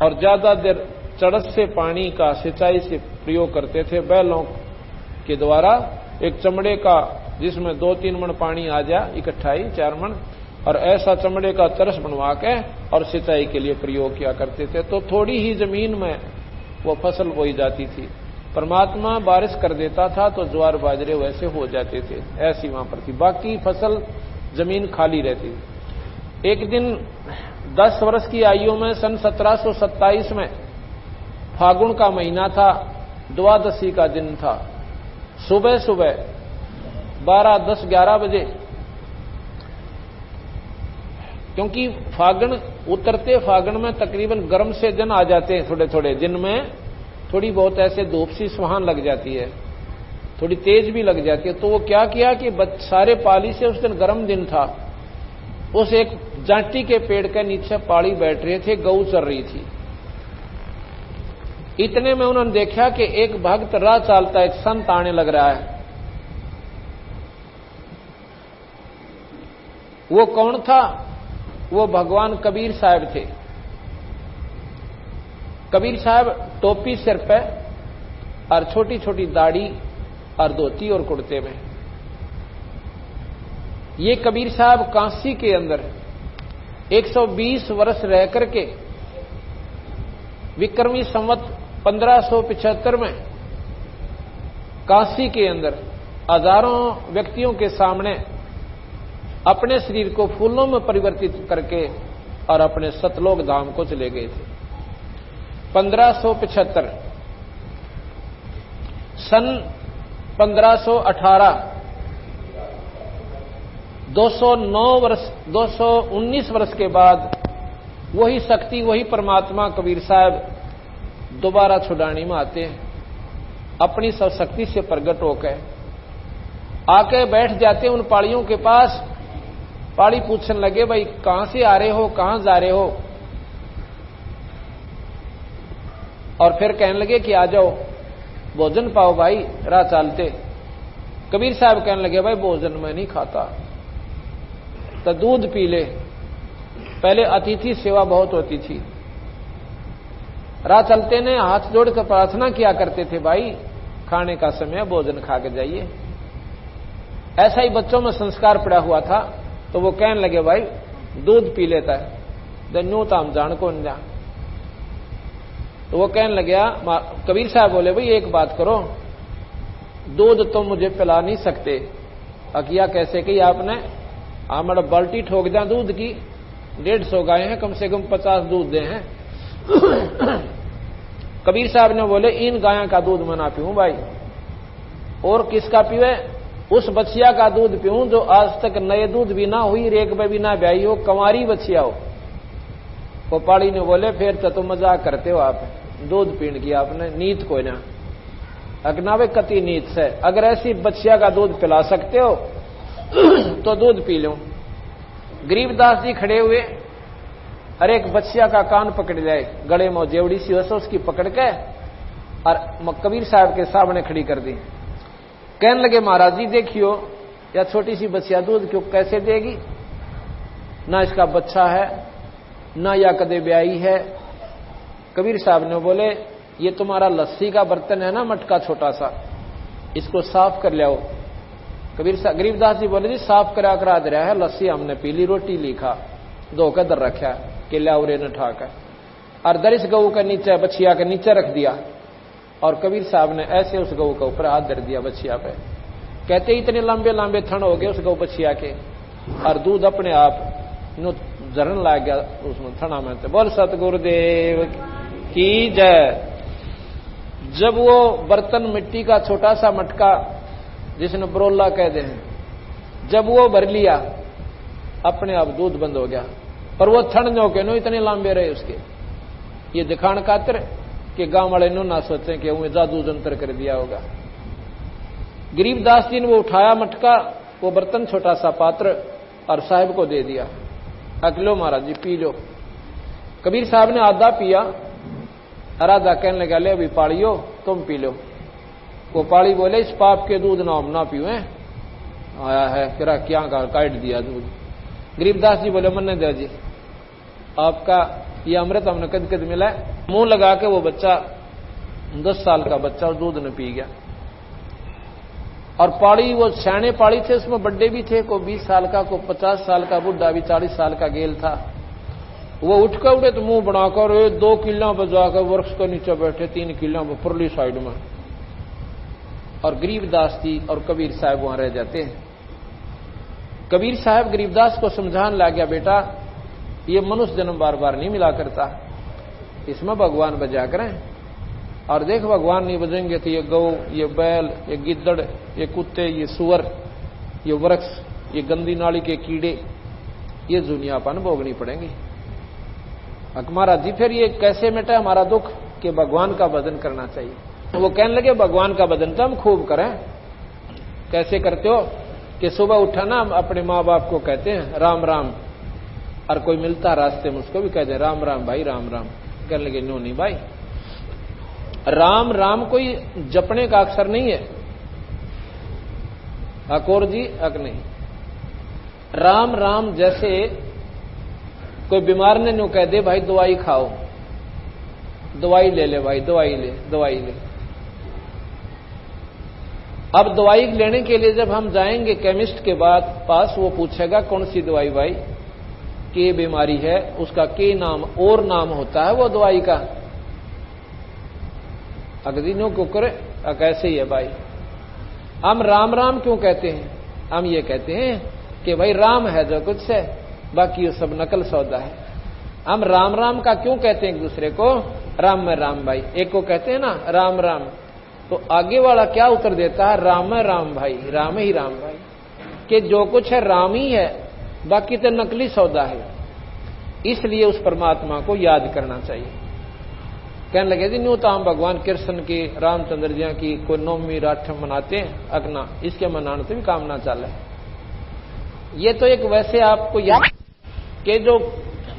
और ज्यादा देर चड़स से पानी का सिंचाई से प्रयोग करते थे बैलों के द्वारा। एक चमड़े का जिसमें 2-3 मन पानी आ जाए इकट्ठा ही 4 मन, और ऐसा चमड़े का तरस बनवा के और सिंचाई के लिए प्रयोग किया करते थे। तो थोड़ी ही जमीन में वो फसल बोई जाती थी। परमात्मा बारिश कर देता था तो ज्वार बाजरे वैसे हो जाते थे, ऐसी वहां पर थी। बाकी फसल जमीन खाली रहती थी। एक दिन 10 वर्ष की आयु में सन 1727 में फागुन का महीना था, द्वादशी का दिन था। सुबह सुबह 12, 10, 11 बजे, क्योंकि फागुन उतरते फागुन में तकरीबन गर्म से दिन आ जाते हैं, थोड़े थोड़े दिन में थोड़ी बहुत ऐसे धूप सी सुहान लग जाती है, थोड़ी तेज भी लग जाती है। तो वो क्या किया कि सारे पाली से उस दिन गर्म दिन था, उस एक जांटी के पेड़ के नीचे पाली बैठ रहे थे, गऊ चर रही थी। इतने में उन्होंने देखा कि एक भक्त राह चालता एक संत आने लग रहा है। वो कौन था? वो भगवान कबीर साहब थे। कबीर साहब टोपी सिर पे और छोटी छोटी दाढ़ी और धोती और कुर्ते में। ये कबीर साहब काशी के अंदर 120 वर्ष रह करके विक्रमी संवत 1575 में काशी के अंदर हजारों व्यक्तियों के सामने अपने शरीर को फूलों में परिवर्तित करके और अपने सतलोक धाम को चले गए थे। 1575 सन 1518 219 वर्ष के बाद वही शक्ति, वही परमात्मा कबीर साहब दोबारा छुड़ाने में आते हैं, अपनी सब शक्ति से प्रकट होकर आके बैठ जाते हैं उन पाड़ियों के पास। पाड़ी पूछने लगे, भाई कहां से आ रहे हो, कहां जा रहे हो? और फिर कहने लगे कि आ जाओ भोजन पाओ भाई, राह चालते। कबीर साहब कहने लगे, भाई भोजन मैं नहीं खाता, तो दूध पी ले। पहले अतिथि सेवा बहुत होती थी। राह चलते ने हाथ जोड़कर प्रार्थना किया करते थे, भाई खाने का समय, भोजन खा के जाइए। ऐसा ही बच्चों में संस्कार पड़ा हुआ था। तो वो कहने लगे, भाई दूध पी लेता है, दन्यू तो हम जान कौन जा। तो वो कहने लगे, कबीर साहब बोले, भाई एक बात करो, दूध तो मुझे पिला नहीं सकते। अकिया कैसे की आपने? हमारा बाल्टी ठोक दिया दूध की, 150 गाय हैं, कम से कम 50 दूध दे हैं। कबीर साहब ने बोले, इन गायों का दूध मैं ना पीऊं भाई। और किसका पीवे? उस बच्चिया का दूध पीऊं जो आज तक नए दूध भी ना हुई, रेक में भी ना ब्याई हो, कंवारी बच्चिया हो। वो पाड़ी ने बोले, फिर तो तुम मजाक करते हो, आप दूध पीने की आपने नीत कोई ना, अगनावे कति नीत से। अगर ऐसी बच्चिया का दूध पिला सकते हो तो दूध पी लो। गरीबदास जी खड़े हुए, हर एक बच्चिया का कान पकड़ जाए, गले में जेवड़ी सी वैसे उसकी पकड़ के और कबीर साहब के सामने खड़ी कर दी। कहने लगे, महाराज जी देखियो, या छोटी सी बच्चिया दूध क्यों कैसे देगी? ना इसका बच्चा है, ना या कदे ब्याई है। कबीर साहब ने बोले, ये तुम्हारा लस्सी का बर्तन है ना, मटका छोटा सा, इसको साफ कर लाओ। गरीबदास जी बोले, जी साफ करा दे रहा है, लस्सी हमने पी ली, रोटी लिखा, धोकर दर रखा कि लाओ रे न ठाकर, और दरिस गऊ के नीचे, बछिया के नीचे रख दिया। और कबीर साहब ने ऐसे उस गऊ के ऊपर हाथ धर दिया बछिया पे। कहते इतने लंबे लंबे थन हो गए उस गऊ बछिया के, और दूध अपने आप झरन लग गया उसमें थना में। तो बोल सतगुरुदेव की जय। जब वो बर्तन मिट्टी का छोटा सा मटका जिसने बरोला कहते हैं, जब वो भर लिया, अपने आप दूध बंद हो गया। पर वो थन जो के नो इतने लंबे रहे उसके, ये दिखाने खातिर कि गांव वाले नो ना सोचें कि उन्हें जादू जंतर कर दिया होगा। गरीबदास जी ने वो उठाया मटका, वो बर्तन छोटा सा पात्र, और साहब को दे दिया, अगलो महाराज जी पी लो। कबीर साहब ने आधा पिया, आधा कहने लगा, ले अभी पाड़ियो तुम पी लो। वो पाड़ी बोले, इस पाप के दूध ना हम ना पीवे, आया है फिर क्या काट दिया दूध। गरीबदास जी बोले, मन्ने दे जी, आपका ये अमृत हमने कद कद मिला है। मुंह लगा के वो बच्चा 10 साल का बच्चा दूध न पी गया। और पाड़ी वो सैने पाड़ी थे, उसमें बड्डे भी थे, को 20 साल का, को 50 साल का बुढ़ा भी 40 साल का गेल था। वो उठ कर उड़े तो मुंह बनाकर 2 किला बजाकर वृक्ष के नीचे बैठे, 3 किला पुरली साइड में। और गरीबदास जी और कबीर साहब वहां रह जाते हैं। कबीर साहब गरीबदास को समझाने लग गया, बेटा ये मनुष्य जन्म बार बार नहीं मिला करता, इसमें भगवान बजा करें। और देख भगवान नहीं बजेंगे तो ये गौ, ये बैल, ये गिद्दड़, ये कुत्ते, ये सुअर, ये वृक्ष, ये गंदी नाली के कीड़े, ये दुनियापन भोगनी पड़ेंगी। महाराज जी फिर ये कैसे मिटे हमारा दुख कि भगवान का भजन करना चाहिए। वो कहने लगे भगवान का भजन तो हम खूब करें। कैसे करते हो कि सुबह उठा ना अपने माँ बाप को कहते हैं राम राम, और कोई मिलता रास्ते में उसको भी कहते हैं राम राम भाई राम राम। कहने लगे नो नहीं भाई, राम राम कोई जपने का अक्षर नहीं है। अकोर जी अक नहीं, राम राम जैसे कोई बीमार ने नो कह दे भाई दवाई खाओ, दवाई ले ले भाई, दवाई ले दवाई ले। अब दवाई लेने के लिए जब हम जाएंगे केमिस्ट के पास, वो पूछेगा कौन सी दवाई भाई, के बीमारी है, उसका के नाम और नाम होता है वो दवाई का। अगदिनों को करे कैसे ही है भाई। हम राम राम क्यों कहते हैं? हम ये कहते हैं कि भाई राम है जो कुछ है, बाकी ये सब नकल सौदा है। हम राम राम का क्यों कहते हैं एक दूसरे को? राम में राम भाई, एक को कहते हैं ना राम राम, तो आगे वाला क्या उत्तर देता है? राम में राम भाई, राम ही राम भाई, कि जो कुछ है राम ही है, बाकी तो नकली सौदा है। इसलिए उस परमात्मा को याद करना चाहिए। कहने लगे जी न्यू तो हम भगवान कृष्ण की, रामचंद्र जी की कोई नौमी राठम मनाते हैं, अगना इसके मनाने से भी काम ना चल है। ये तो एक वैसे आपको याद कि जो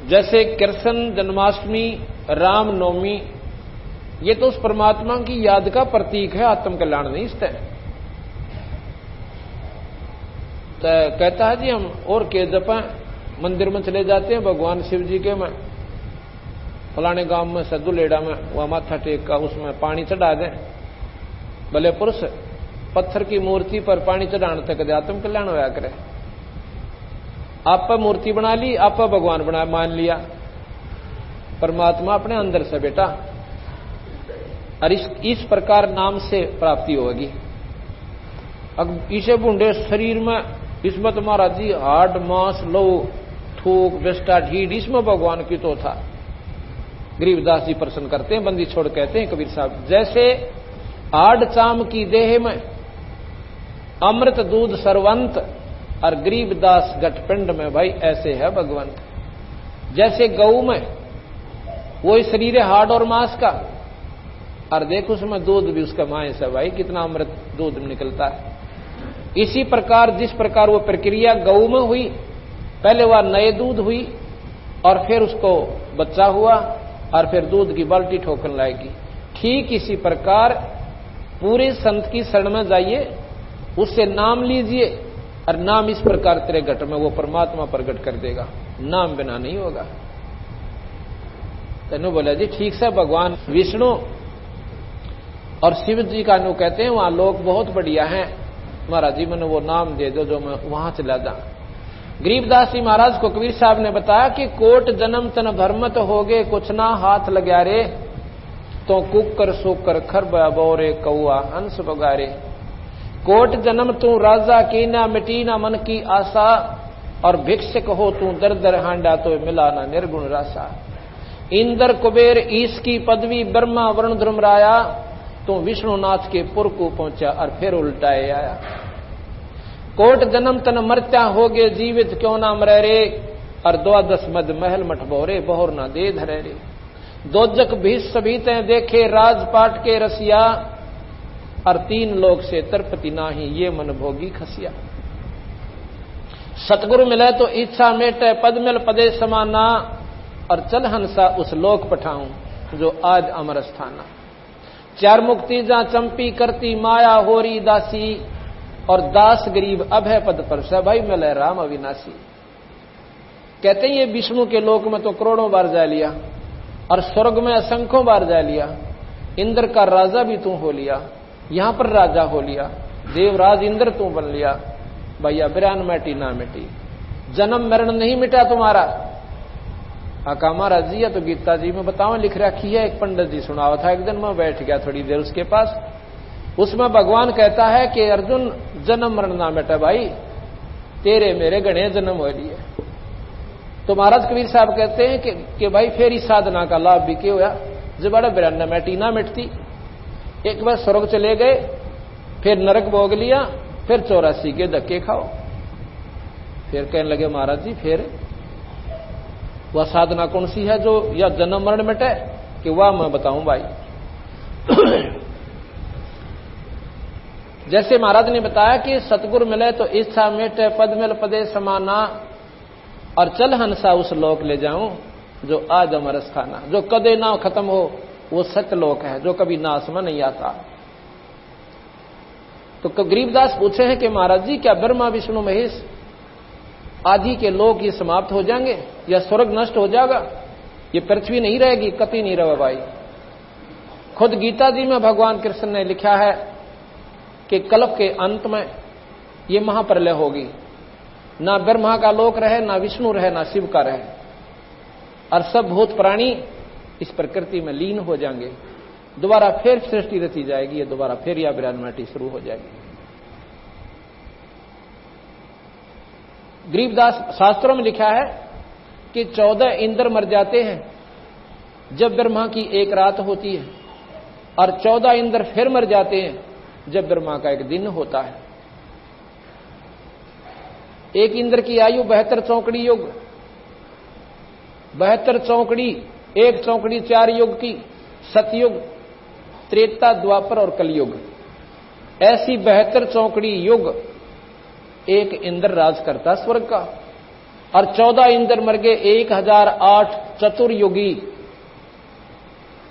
जैसे कृष्ण जन्माष्टमी, राम नवमी, ये तो उस परमात्मा की याद का प्रतीक है, आत्म कल्याण नहीं इससे। तो कहता है जी हम और के जपा मंदिर में चले जाते हैं भगवान शिव जी के, में फलाने गांव में सदुलेड़ा में वह माथा टेक का उसमें पानी चढ़ा दें, भले पुरुष पत्थर की मूर्ति पर पानी चढ़ाने तक आत्म कल्याण होया करे। आप पर मूर्ति बना ली, आप पर भगवान बना मान लिया, परमात्मा अपने अंदर से बेटा। और इस प्रकार नाम से प्राप्ति होगी। अब इसे बूंदे शरीर में इसमें तो महाराज जी हाड मांस लो थूक बेस्टा ढीड, इसमें भगवान की तो था। गरीबदास जी प्रश्न करते हैं, बंदी छोड़ कहते हैं कबीर साहब, जैसे हाड चाम की देह में अमृत दूध सरवंत, और गरीबदास गठपिंड में भाई ऐसे है भगवंत। जैसे गऊ में वो शरीर है हाड और मांस का, और देखो उसमें दूध भी उसका मांस है भाई, कितना अमृत दूध निकलता है। इसी प्रकार जिस प्रकार वो प्रक्रिया गऊ में हुई, पहले वह नए दूध हुई और फिर उसको बच्चा हुआ और फिर दूध की बाल्टी ठोकने लाएगी, ठीक इसी प्रकार पूरे संत की शरण में जाइए, उससे नाम लीजिए, और नाम इस प्रकार तेरे घट में वो परमात्मा प्रकट कर देगा, नाम बिना नहीं होगा। तेनू बोला जी ठीक से भगवान विष्णु और शिव जी का नु कहते हैं वहां लोग बहुत बढ़िया हैं, महाराज जी मैंने वो नाम दे दो जो मैं वहां चला जा। गरीबदास जी महाराज को कबीर साहब ने बताया कि कोट जन्म तन भरमत हो गए, कुछ ना हाथ लग्या रे, तो कुकर सोकर खरबा बोरे कौआ हंस बगारे। कोट जन्म तू राजा की ना मिटी ना मन की आशा, और भिक्षक हो तू दर दर हांडा तो मिला ना निर्गुण रासा। इंद्र कुबेर ईश की पदवी ब्रह्मा वरुण ध्रुमराया, तू विष्णुनाथ के पुर को पहुंचा और फिर उल्टाए आया। कोट जन्म तन मरत्या हो गए जीवित क्यों ना मरे रे, और 12 मद महल मठ बोरे बहुर ना दे धरे रे। दोजक भीष सभी तय देखे राजपाट के रसिया, और 3 लोक से तरपति नाही ये मन भोगी खसिया। सतगुरु मिले तो इच्छा मेटे पद मिल पदे समाना, और चल हंसा उस लोक पठाऊं जो आज अमर स्थाना। 4 मुक्ति जा चंपी करती माया होरी दासी, और दास गरीब अभय पद पर से भाई मिले राम अविनाशी। कहते हैं ये विष्णु के लोक में तो करोड़ों बार जा लिया, और स्वर्ग में असंख्यों बार जा लिया, इंद्र का राजा भी तू हो लिया, यहां पर राजा हो लिया, देवराज इंद्र तू बन लिया। भैया बिरान मिटी ना मिटी, जन्म मरण नहीं मिटा तुम्हारा। आका महाराज जी, या तो गीता जी में बताओ लिख रखी है। एक पंडित जी सुनावा था, एक दिन मैं बैठ गया थोड़ी देर उसके पास, उसमें भगवान कहता है कि अर्जुन जन्म मरण ना मिटा भाई, तेरे मेरे गणे जन्म हो लिए। तो महाराज कबीर साहब कहते हैं कि भाई फिर इस साधना का लाभ भी क्या हुआ, जब बड़ा बिरान मिटी ना मिटती। एक बार स्वर्ग चले गए, फिर नरक भोग लिया, फिर 84 के धक्के खाओ। फिर कहने लगे महाराज जी फिर वह साधना कौन सी है जो या जन्म मरण मिटे, कि वह मैं बताऊं भाई। जैसे महाराज ने बताया कि सतगुरु मिले तो इच्छा मिटे, पद मिल पदे समाना, और चल हंसा उस लोक ले जाऊं जो आज अमरस खाना। जो कदे ना खत्म हो वो सत्य लोक है, जो कभी नाश में नहीं आता। तो गरीबदास पूछे हैं कि महाराज जी क्या ब्रह्मा विष्णु महेश आदि के लोक ये समाप्त हो जाएंगे या स्वर्ग नष्ट हो जाएगा, ये पृथ्वी नहीं रहेगी? कति नहीं रहा भाई। खुद गीता जी में भगवान कृष्ण ने लिखा है कि कल्प के अंत में ये महाप्रलय होगी, ना ब्रह्मा का लोक रहे, ना विष्णु रहे, ना शिव का रहे, और सब भूत प्राणी इस प्रकृति में लीन हो जाएंगे। दोबारा फिर सृष्टि रची जाएगी, ये दोबारा फिर या बिरानमाटी शुरू हो जाएगी। गरीबदास शास्त्रों में लिखा है कि 14 इंद्र मर जाते हैं जब ब्रह्मा की एक रात होती है, और 14 इंद्र फिर मर जाते हैं जब ब्रह्मा का एक दिन होता है। एक इंद्र की आयु 72 चौकड़ी युग, 72 चौकड़ी, एक चौकड़ी 4 युग की, सतयुग, त्रेता, द्वापर और कलयुग, ऐसी 72 चौकड़ी युग एक इंद्र राज करता स्वर्ग का। और 14 इंद्र मर गए 1008 चतुर्युगी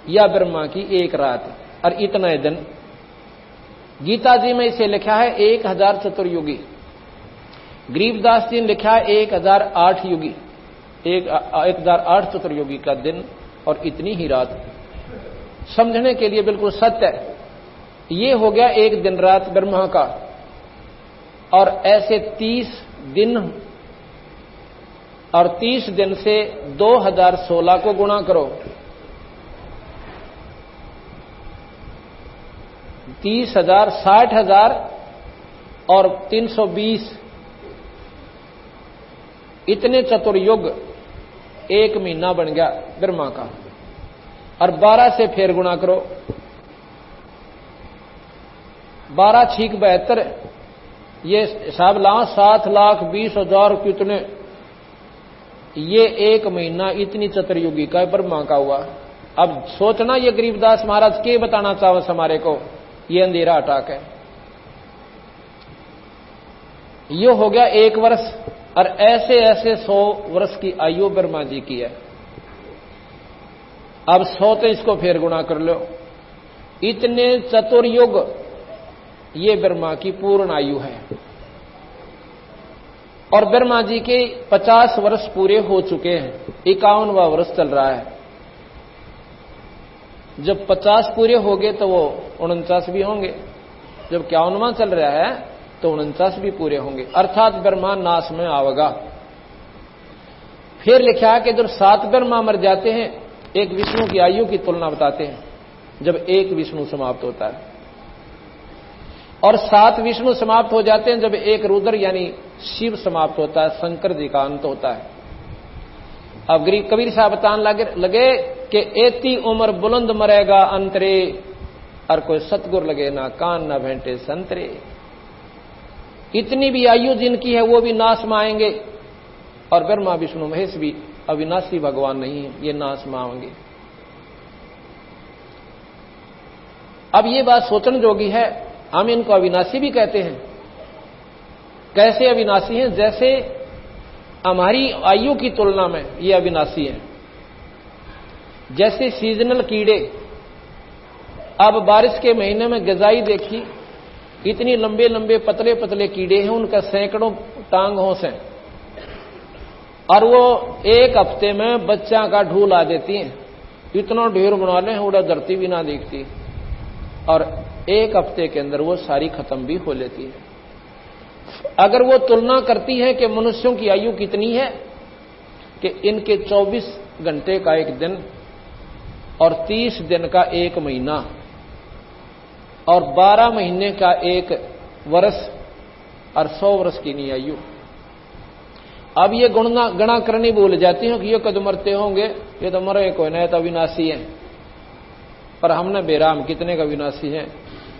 या ब्रह्मा की एक रात, और इतना दिन। गीता जी में इसे लिखा है 1000 चतुर्युगी, गरीबदास जी ने लिखा है 1008 युगी, 1008 चतुर्युगी का दिन और इतनी ही रात। समझने के लिए बिल्कुल सत्य है। ये हो गया एक दिन रात ब्रह्मा का, और ऐसे 30 दिन, और 30 दिन से 2016 को गुणा करो, 30,000, 60,000 और 320, इतने चतुर्युग एक महीना बन गया ब्रह्मा का। और 12 से फिर गुणा करो, 12 छीक 72, ये हिसाब लाओ 7,20,000 कितने, ये एक महीना इतनी चतुर्युगी का ब्रह्मा का हुआ। अब सोचना ये गरीबदास महाराज के बताना चाहो हमारे को, ये अंधेरा हटा के। ये हो गया 1 वर्ष, और ऐसे ऐसे 100 वर्ष की आयु ब्रह्मा जी की है। अब 100 तो इसको फिर गुणा कर लो, इतने चतुर्युग ये ब्रह्मा की पूर्ण आयु है। और ब्रह्मा जी के 50 वर्ष पूरे हो चुके हैं, 51वां वर्ष चल रहा है। जब 50 पूरे हो गए तो वो 49 भी होंगे, जब 51वां चल रहा है तो 49 भी पूरे होंगे, अर्थात ब्रह्मा नाश में आवेगा। फिर लिखा है कि जब 7 ब्रह्मा मर जाते हैं, एक विष्णु की आयु की तुलना बताते हैं, जब एक विष्णु समाप्त होता है, और 7 विष्णु समाप्त हो जाते हैं जब एक रुद्र यानी शिव समाप्त होता है, शंकर जी का अंत होता है। अब कबीर साहब बताने लगे कि एती उम्र बुलंद मरेगा अंतरे, और कोई सतगुर लगे ना कान ना भेंटे संतरे। इतनी भी आयु जिनकी है वो भी नाश में आएंगे, और ब्रह्मा विष्णु महेश भी अविनाशी भगवान नहीं है, ये नाश में आएंगे। अब ये बात सोचने जोगी है, हम इनको अविनाशी भी कहते हैं। कैसे अविनाशी हैं? जैसे हमारी आयु की तुलना में ये अविनाशी हैं। जैसे सीजनल कीड़े, अब बारिश के महीने में गजाई देखी, इतनी लंबे लंबे पतले पतले कीड़े हैं, उनका सैकड़ों टांग होंस हैं, और वो एक हफ्ते में बच्चा का ढूल आ देती हैं। इतना ढेर बना लें उड़ा धरती भी ना दिखती, और 1 हफ्ते के अंदर वो सारी खत्म भी हो लेती है। अगर वो तुलना करती है कि मनुष्यों की आयु कितनी है, कि इनके 24 घंटे का एक दिन और 30 दिन का एक महीना और 12 महीने का एक वर्ष और 100 वर्ष की नहीं आयु। अब ये गणना करनी भूल जाती हो कि ये कद मरते होंगे, ये तो मरे कोई नहीं, तो अविनाशी है। पर हमने बेराम कितने का विनाशी है,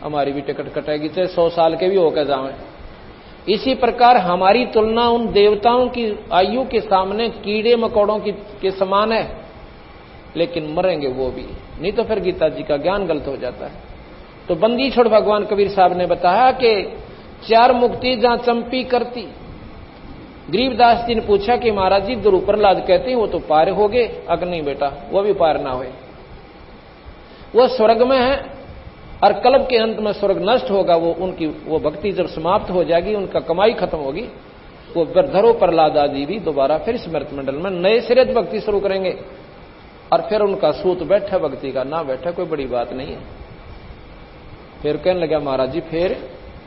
हमारी भी टिकट कटेगी, चाहे 100 साल के भी होकर जाएं। इसी प्रकार हमारी तुलना उन देवताओं की आयु के सामने कीड़े मकोड़ों के समान है, लेकिन मरेंगे वो भी, नहीं तो फिर गीता जी का ज्ञान गलत हो जाता है। तो बंदी छोड़ भगवान कबीर साहब ने बताया कि 4 मुक्ति जहां चंपी करती। गरीबदास जी ने पूछा कि महाराज जी ध्रुव प्रहलाद कहते हैं वो तो पार हो गए। अगर नहीं बेटा, वो भी पार ना हुए, वो स्वर्ग में है, और कल्प के अंत में स्वर्ग नष्ट होगा। वो भक्ति जब समाप्त हो जाएगी, उनका कमाई खत्म होगी, वो ध्रुव प्रहलाद आदि भी दोबारा फिर स्मृत मंडल में नए सिरे भक्ति शुरू करेंगे, और फिर उनका सूत बैठा भक्ति का, ना बैठा कोई बड़ी बात नहीं है। फिर कहने लगा महाराज जी फिर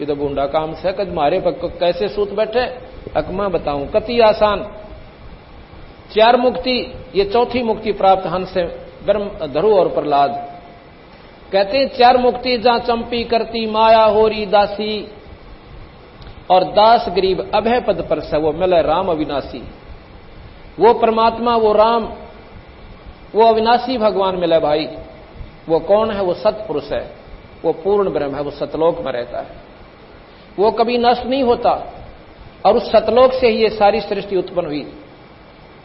ये तो बूंडा काम से, कद मारे कैसे सूत बैठे, अकमा बताऊं कति आसान। 4 मुक्ति, ये 4थी मुक्ति प्राप्त हंस से ब्रह्म ध्रुव और प्रहलाद कहते हैं 4 मुक्ति जहां चंपी करती माया होरी दासी, और दास गरीब अभय पद पर से वो मिले राम अविनाशी। वो परमात्मा, वो राम, वो अविनाशी भगवान मिले भाई। वो कौन है? वो सतपुरुष है, वो पूर्ण ब्रह्म है, वो सतलोक में रहता है, वो कभी नष्ट नहीं होता, और उस सतलोक से ही ये सारी सृष्टि उत्पन्न हुई।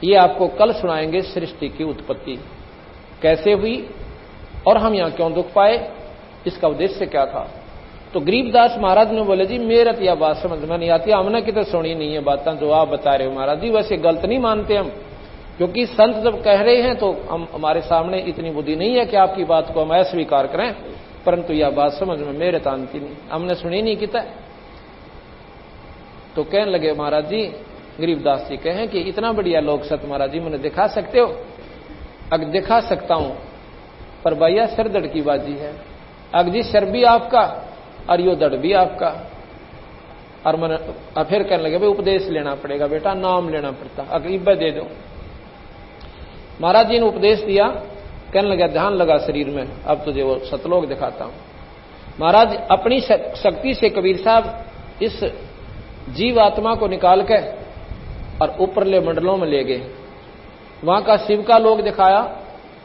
ये आपको कल सुनाएंगे सृष्टि की उत्पत्ति कैसे हुई और हम यहां क्यों दुख पाए, इसका उद्देश्य क्या था। तो गरीबदास महाराज ने बोले जी मेरा तो यह बात समझ में नहीं आती, हमने कितने सुनी नहीं है बातें जो आप बता रहे हो महाराज जी। वैसे गलत नहीं मानते हम, क्योंकि संत जब कह रहे हैं तो हमारे सामने इतनी बुद्धि नहीं है कि आपकी बात को हम अस्वीकार करें, परंतु यह बात समझ में मेरे तो आती नहीं, हमने सुनी नहीं किता। तो कहने लगे महाराज जी, गरीबदास जी कहें कि इतना बढ़िया लोक सत महाराज जी मुझे दिखा सकते हो? अग दिखा सकता हूं, पर भैया सिर दड़ की बाजी है। अग जी सिर भी आपका और यो दड़ भी आपका। और मैंने फिर कहने लगे भाई उपदेश लेना पड़ेगा बेटा, नाम लेना पड़ता, अगरीब दे दो। महाराज जी ने उपदेश दिया, कहने लगा ध्यान लगा शरीर में, अब तुझे वो सतलोक दिखाता हूं। महाराज अपनी शक्ति से कबीर साहब इस जीव आत्मा को निकाल के और ऊपरले मंडलों में ले गए। वहां का शिव का लोक दिखाया,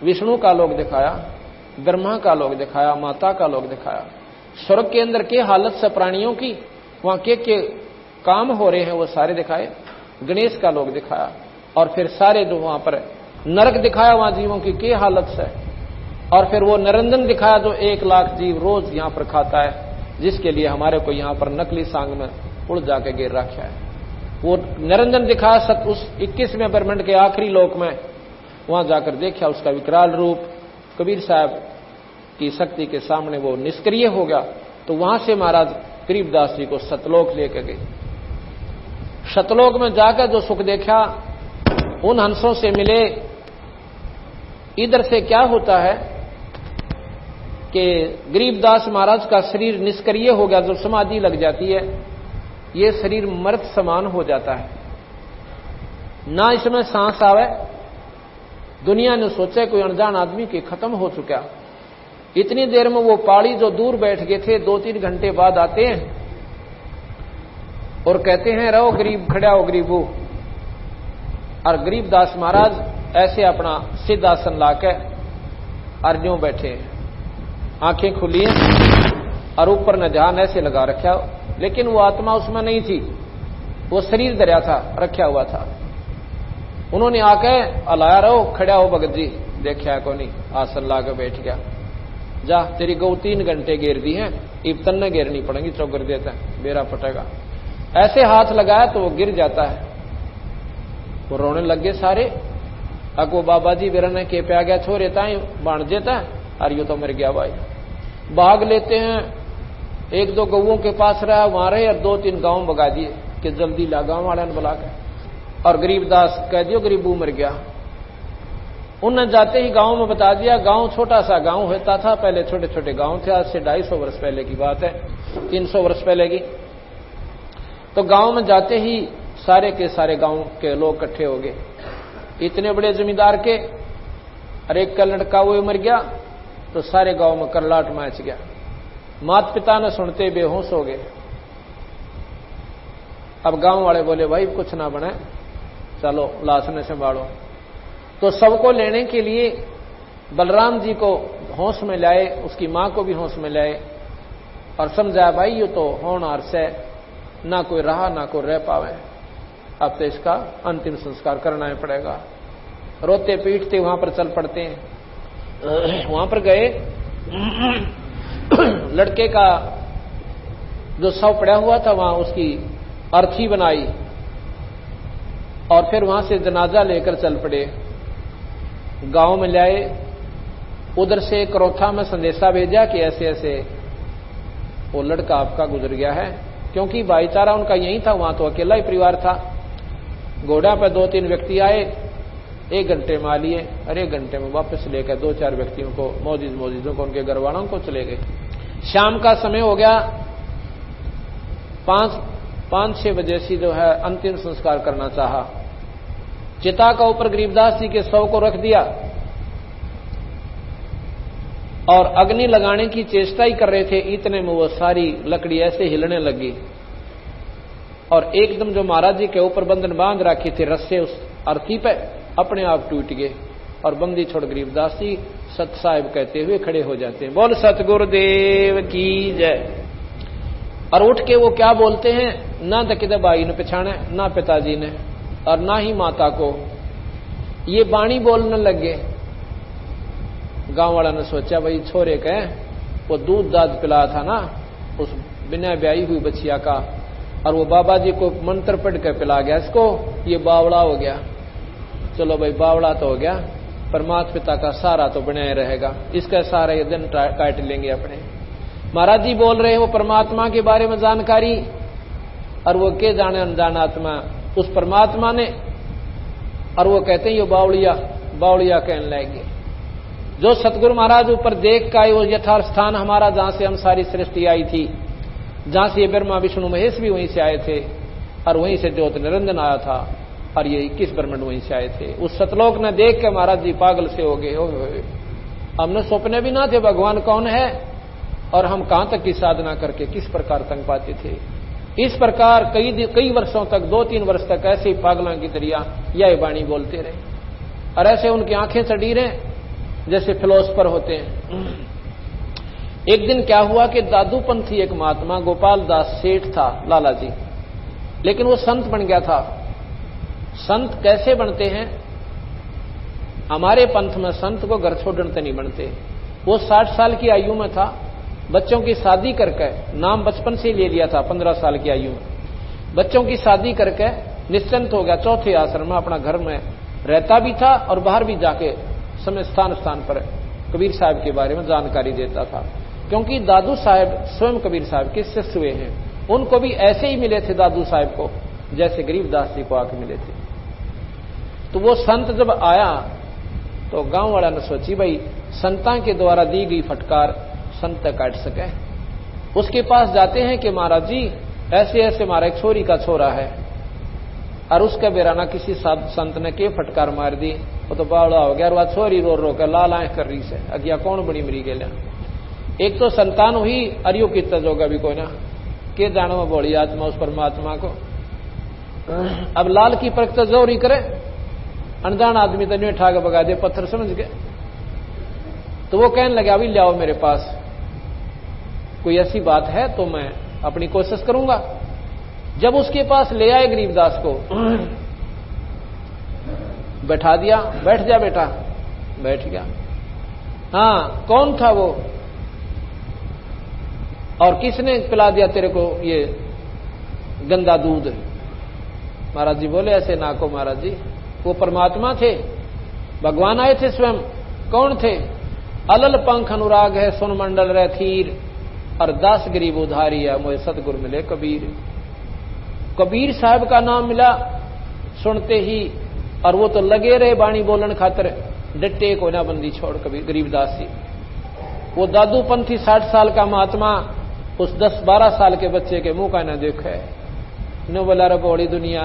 विष्णु का लोक दिखाया, ब्रह्मा का लोक दिखाया, माता का लोक दिखाया। स्वर्ग के अंदर के हालत से प्राणियों की वहां के काम हो रहे हैं वो सारे दिखाए। गणेश का लोक दिखाया, और फिर सारे जो वहां पर नरक दिखाया, वहां जीवों की के हालत से। और फिर वो निरंजन दिखाया जो 1 लाख जीव रोज यहां पर खाता है, जिसके लिए हमारे को यहां पर नकली सांग में उड़ जाके गिर रखा है। वो निरंजन दिखाया उस 21वें ब्रह्मांड के आखिरी लोक में, वहां जाकर देखा उसका विकराल रूप। कबीर साहब की शक्ति के सामने वो निष्क्रिय हो गया। तो वहां से महाराज गरीबदास जी को सतलोक लेकर गए। सतलोक में जाकर जो सुख देखा, उन हंसों से मिले। इधर से क्या होता है कि गरीबदास महाराज का शरीर निष्क्रिय हो गया, जब समाधि लग जाती है ये शरीर मृत समान हो जाता है, ना इसमें सांस आवे। दुनिया ने सोचा कोई अनजान आदमी के खत्म हो चुका। इतनी देर में वो पाड़ी जो दूर बैठ गए थे 2-3 घंटे बाद आते हैं और कहते हैं रहो गरीब, खड़ा हो गरीबू। और गरीबदास महाराज ऐसे अपना सिद्धासन लाके अर्जियों बैठे हैं, आंखें खुली हैं और ऊपर ने ध्यान ऐसे लगा रखा, लेकिन वो आत्मा उसमें नहीं थी, वो शरीर दरिया था, रखा हुआ था। उन्होंने आके अलाया रहो, खड़ा हो भगत जी, देखा को नहीं, आसन ला के बैठ गया। जा तेरी गौ 3 घंटे घेर दी है, इब तन्ने घेरनी पड़ेगी, चौकर देता है, बेरा पटेगा। ऐसे हाथ लगाया तो वो गिर जाता है। वो रोने लग गए सारे। अब वो बाबा जी बेरा ने के पे आ गया, छोरे ताई बाण देता है, और यू तो मर गया भाई। भाग लेते हैं, 1-2 गौओं के पास रहा, वहां रहे और 2-3 गांव भगा दिए कि जल्दी ला, गांव वाले ने बुला के। और गरीबदास कह दियो गरीबू मर गया। उनने जाते ही गांव में बता दिया। गांव छोटा सा गांव होता था, पहले छोटे छोटे गांव थे, आज से 250 वर्ष पहले की बात है, 300 वर्ष पहले की। तो गांव में जाते ही सारे के सारे गांव के लोग इकट्ठे हो गए। इतने बड़े जमींदार के, और एक का लड़का वो मर गया, तो सारे गांव में करलाट मच गया। माता पिता ने सुनते बेहोश हो गए। अब गांव वाले बोले भाई कुछ ना बने, चलो लाश ने संभालो। तो सबको लेने के लिए बलराम जी को होश में लाए, उसकी मां को भी होश में लाए और समझाया भाई ये तो होनहार से ना कोई रहा ना कोई रह पावे, अब तो इसका अंतिम संस्कार करना ही पड़ेगा। रोते पीटते वहां पर चल पड़ते हैं। वहां पर गए, लड़के का जो शव पड़ा हुआ था वहां उसकी अर्थी बनाई और फिर वहां से जनाजा लेकर चल पड़े। गांव में लाए, उधर से करोथा में संदेशा भेजा कि ऐसे ऐसे वो लड़का आपका गुजर गया है, क्योंकि भाईचारा उनका यही था, वहां तो अकेला ही परिवार था। घोड़ा पर 2-3 व्यक्ति आए, 1 घंटे में आ लिए और 1 घंटे में वापस लेकर 2-4 व्यक्तियों को मौजूदों को उनके घर वालों को चले गए। शाम का समय हो गया, 5-6 बजे से जो है अंतिम संस्कार करना चाहा। चिता का ऊपर गरीबदास जी के शव को रख दिया और अग्नि लगाने की चेष्टा ही कर रहे थे, इतने में वो सारी लकड़ी ऐसे हिलने लगी और एकदम जो महाराज जी के ऊपर बंधन बांध रखे थे रस्से उस अर्थी पे अपने आप टूट गए और बंदी छोड़ गरीबदास जी सत साहिब कहते हुए खड़े हो जाते हैं, बोल सतगुरुदेव की जय। और उठ के वो क्या बोलते हैं, ना तो किधर भाई ने पछाने, ना पिताजी ने और ना ही माता को, ये बाणी बोलने लगे। गांव वाला ने सोचा भाई छोरे के वो दूध दाद पिलाया था ना उस बिना ब्याही हुई बच्चिया का, और वो बाबा जी को मंत्र पढ़ कर पिला गया इसको, ये बावड़ा हो गया। चलो भाई बावड़ा तो हो गया, पर माता पिता का सहारा तो बनाए रहेगा, इसका सहारा ये दिन काट लेंगे अपने। महाराज जी बोल रहे हैं वो परमात्मा के बारे में जानकारी, और वो के जाने अनजान आत्मा उस परमात्मा ने, और वो कहते हैं ये बावड़िया कहने लगे। जो सतगुरु महाराज ऊपर देख का वो यथार्थ स्थान हमारा, जहां से हम सारी सृष्टि आई थी, जहां से ये ब्रह्मा विष्णु महेश भी वहीं से आए थे और वहीं से ज्योत निरंजन आया था और ये 21 ब्रह्मांड वहीं से आए थे। उस सतलोक ने देख के महाराज जी पागल से हो गए। हमने सपने भी ना थे भगवान कौन है और हम कहां तक की साधना करके किस प्रकार तंग पाते थे। इस प्रकार कई वर्षों तक, 2-3 वर्ष तक ऐसे ही पागलों की तरह यह वाणी बोलते रहे और ऐसे उनकी आंखें चढ़ी रहे जैसे फिलोसफर होते हैं। एक दिन क्या हुआ कि दादूपंथी एक महात्मा गोपाल दास सेठ था, लाला जी, लेकिन वो संत बन गया था। संत कैसे बनते हैं, हमारे पंथ में संत को घर छोड़ने नहीं बनते। वो 60 साल की आयु में था, बच्चों की शादी करके, नाम बचपन से ले लिया था, 15 साल की आयु में बच्चों की शादी करके निश्चिंत हो गया। चौथे आश्रम में अपना घर में रहता भी था और बाहर भी जाके समय स्थान पर कबीर साहब के बारे में जानकारी देता था, क्योंकि दादू साहब स्वयं कबीर साहब के शिष्य हुए हैं। उनको भी ऐसे ही मिले थे दादू साहब को जैसे गरीबदास जी को आके मिले थे। तो वो संत जब आया तो गांव वाला ने सोची भाई संतां के द्वारा दी गई फटकार संत काट सके। उसके पास जाते हैं कि महाराज जी ऐसे ऐसे हमारा एक छोरी का छोरा है और उसका बेराना किसी संत ने के फटकार मार दी, वो तो बावड़ा हो गया और वह छोरी रो रो कर लाल आंख कर रही से अगिया कौन बड़ी मरी गया। एक तो संतान हुई अरियो की तजोगा भी कोई ना के जानो में बोली आत्मा उस परमात्मा को। अब लाल की परख तो जोरी करे, अनजान आदमी तो नहीं उठा के भगा दे पत्थर समझ के। तो वो कहने लगे अभी लाओ मेरे पास, कोई ऐसी बात है तो मैं अपनी कोशिश करूंगा। जब उसके पास ले आए गरीबदास को, बैठा दिया, बैठ जा बेटा, बैठ गया। हाँ कौन था वो और किसने पिला दिया तेरे को ये गंदा दूध? महाराज जी बोले ऐसे ना को महाराज जी, वो परमात्मा थे, भगवान आए थे स्वयं। कौन थे? अलल पंख अनुराग है सुन मंडल रह थीर और दास गरीब उधारी है मोहे सतगुरु मिले कबीर। कबीर साहब का नाम मिला सुनते ही, और वो तो लगे रहे बाणी बोलन खातर। डटे को ना बंदी छोड़ कभी गरीबदास जी। वो दादूपंथी 60 साल का महात्मा उस 10-12 साल के बच्चे के मुंह का न देखे, न बोला रे बड़ी दुनिया,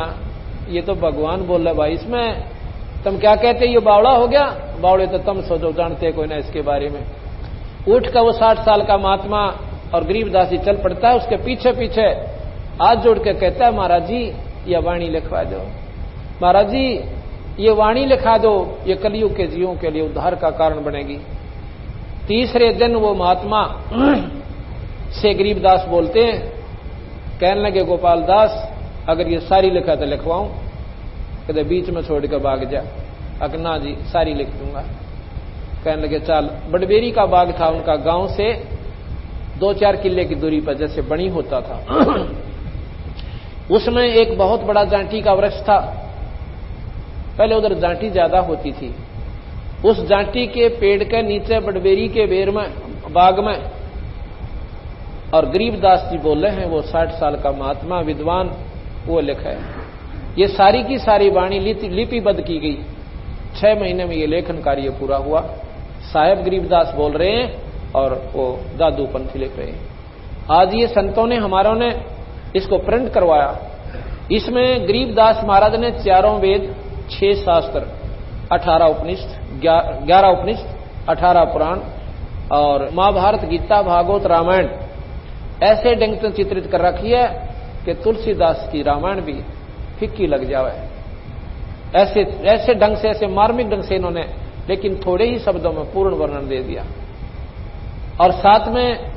ये तो भगवान बोल रहा भाई, इसमें तुम क्या कहते, ये बावड़ा हो गया, बावड़े तो तुम सोचो, जानते कोई ना इसके बारे में। उठ कर वो 60 साल का महात्मा और गरीबदास जी चल पड़ता है उसके पीछे पीछे, हाथ जोड़ के कहता है महाराज जी ये वाणी लिखवा दो, महाराज जी ये वाणी लिखा दो, ये कलयुग के जीवों के लिए उद्धार का कारण बनेगी। तीसरे दिन वो महात्मा से गरीबदास बोलते हैं, कहने लगे गोपाल दास अगर ये सारी लिखा तो लिखवाऊं, कहते बीच में छोड़ कर भाग जा, अकना जी सारी लिख दूंगा। कहने लगे चल, बडबेरी का बाग था उनका, गांव से 2-4 किले की दूरी पर जैसे बनी होता था उसमें एक बहुत बड़ा जांटी का वृक्ष था। पहले उधर जांटी ज्यादा होती थी। उस जांटी के पेड़ के नीचे बडबेरी के बेर में बाग में, और गरीबदास जी बोल रहे हैं, वो 60 साल का महात्मा विद्वान, वो लिखा है। ये सारी की सारी वाणी लिपिबद्ध की गई। 6 महीने में ये लेखन कार्य पूरा हुआ। साहेब गरीबदास बोल रहे हैं और वो दादूपंथी लिख रहे हैं। आज ये संतों ने हमारों ने इसको प्रिंट करवाया। इसमें गरीबदास महाराज ने 4 वेद, 6 शास्त्र, 18 उपनिषद, 11 उपनिषद, 18 पुराण और महाभारत, गीता, भागवत, रामायण ऐसे ढंग से चित्रित कर रखी है कि तुलसीदास की रामायण भी फिक्की लग जावे। ऐसे ढंग से, ऐसे मार्मिक ढंग से इन्होंने, लेकिन थोड़े ही शब्दों में पूर्ण वर्णन दे दिया। और साथ में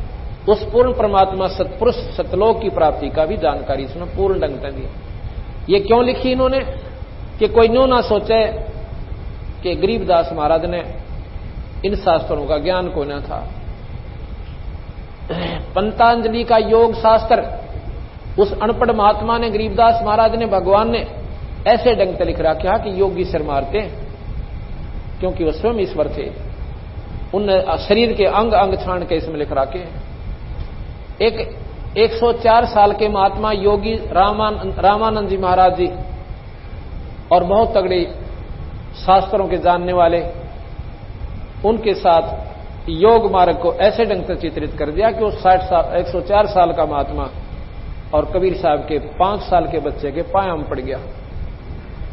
उस पूर्ण परमात्मा सतपुरुष सतलोक की प्राप्ति का भी जानकारी इसमें पूर्ण ढंग से दी। ये क्यों लिखी इन्होंने कि कोई न्यू ना सोचे कि गरीबदास महाराज ने इन शास्त्रों का ज्ञान कोई ना था। पंतांजलि का योग शास्त्र उस अनपढ़ महात्मा ने, गरीबदास महाराज ने, भगवान ने ऐसे ढंग से लिख रखा कि योगी सिर मारते हैं, क्योंकि वह स्वयं ईश्वर थे। उन शरीर के अंग अंग छाण के इसमें लिख रखे हैं। एक 104 साल के महात्मा योगी रामानंद जी महाराज जी, और बहुत तगड़े शास्त्रों के जानने वाले, उनके साथ योग मार्ग को ऐसे ढंग से चित्रित कर दिया कि वो 104 साल का महात्मा और कबीर साहब के 5 साल के बच्चे के पाया में पड़ गया।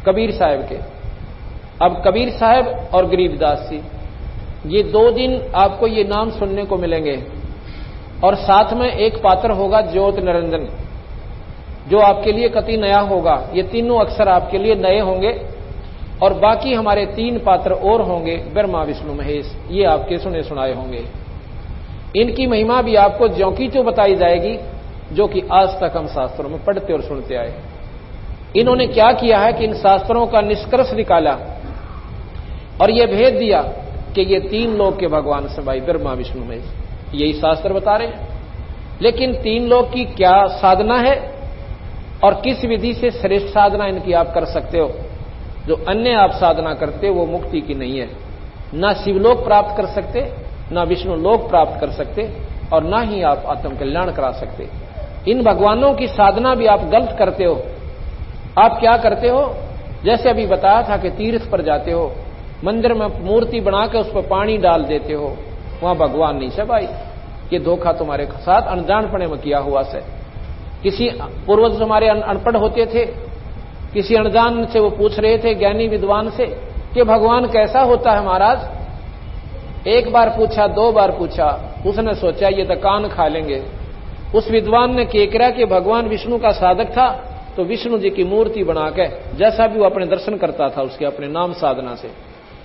कबीर साहब के, अब कबीर साहब और गरीबदास जी, ये 2 दिन आपको ये नाम सुनने को मिलेंगे। और साथ में एक पात्र होगा ज्योत निरंजन, जो आपके लिए कति नया होगा। ये तीनों अक्षर आपके लिए नए होंगे। और बाकी हमारे 3 पात्र और होंगे, ब्रह्मा विष्णु महेश, ये आपके सुने सुनाए होंगे। इनकी महिमा भी आपको ज्यों की त्यों बताई जाएगी, जो कि आज तक हम शास्त्रों में पढ़ते और सुनते आए। इन्होंने क्या किया है कि इन शास्त्रों का निष्कर्ष निकाला और यह भेद दिया कि ये 3 लोक के भगवान से भाई ब्रह्मा विष्णु महेश, यही शास्त्र बता रहे हैं। लेकिन 3 लोक की क्या साधना है और किस विधि से श्रेष्ठ साधना इनकी आप कर सकते हो, जो अन्य आप साधना करते हो वो मुक्ति की नहीं है। ना शिवलोक प्राप्त कर सकते, ना विष्णु लोक प्राप्त कर सकते, और ना ही आप आत्म कल्याण करा सकते। इन भगवानों की साधना भी आप गलत करते हो। आप क्या करते हो, जैसे अभी बताया था कि तीर्थ पर जाते हो, मंदिर में मूर्ति बनाकर उस पर पानी डाल देते हो, वहां भगवान नहीं से भाई। ये धोखा तुम्हारे साथ अनजानपने में किया हुआ से। किसी पूर्वज हमारे अनपढ़ होते थे, किसी अनजान से वो पूछ रहे थे ज्ञानी विद्वान से कि भगवान कैसा होता है महाराज। 1 बार पूछा, 2 बार पूछा, उसने सोचा ये तो कान खा लेंगे। उस विद्वान ने केकरा कि भगवान विष्णु का साधक था, तो विष्णु जी की मूर्ति बना के, जैसा भी वो अपने दर्शन करता था उसके अपने नाम साधना से,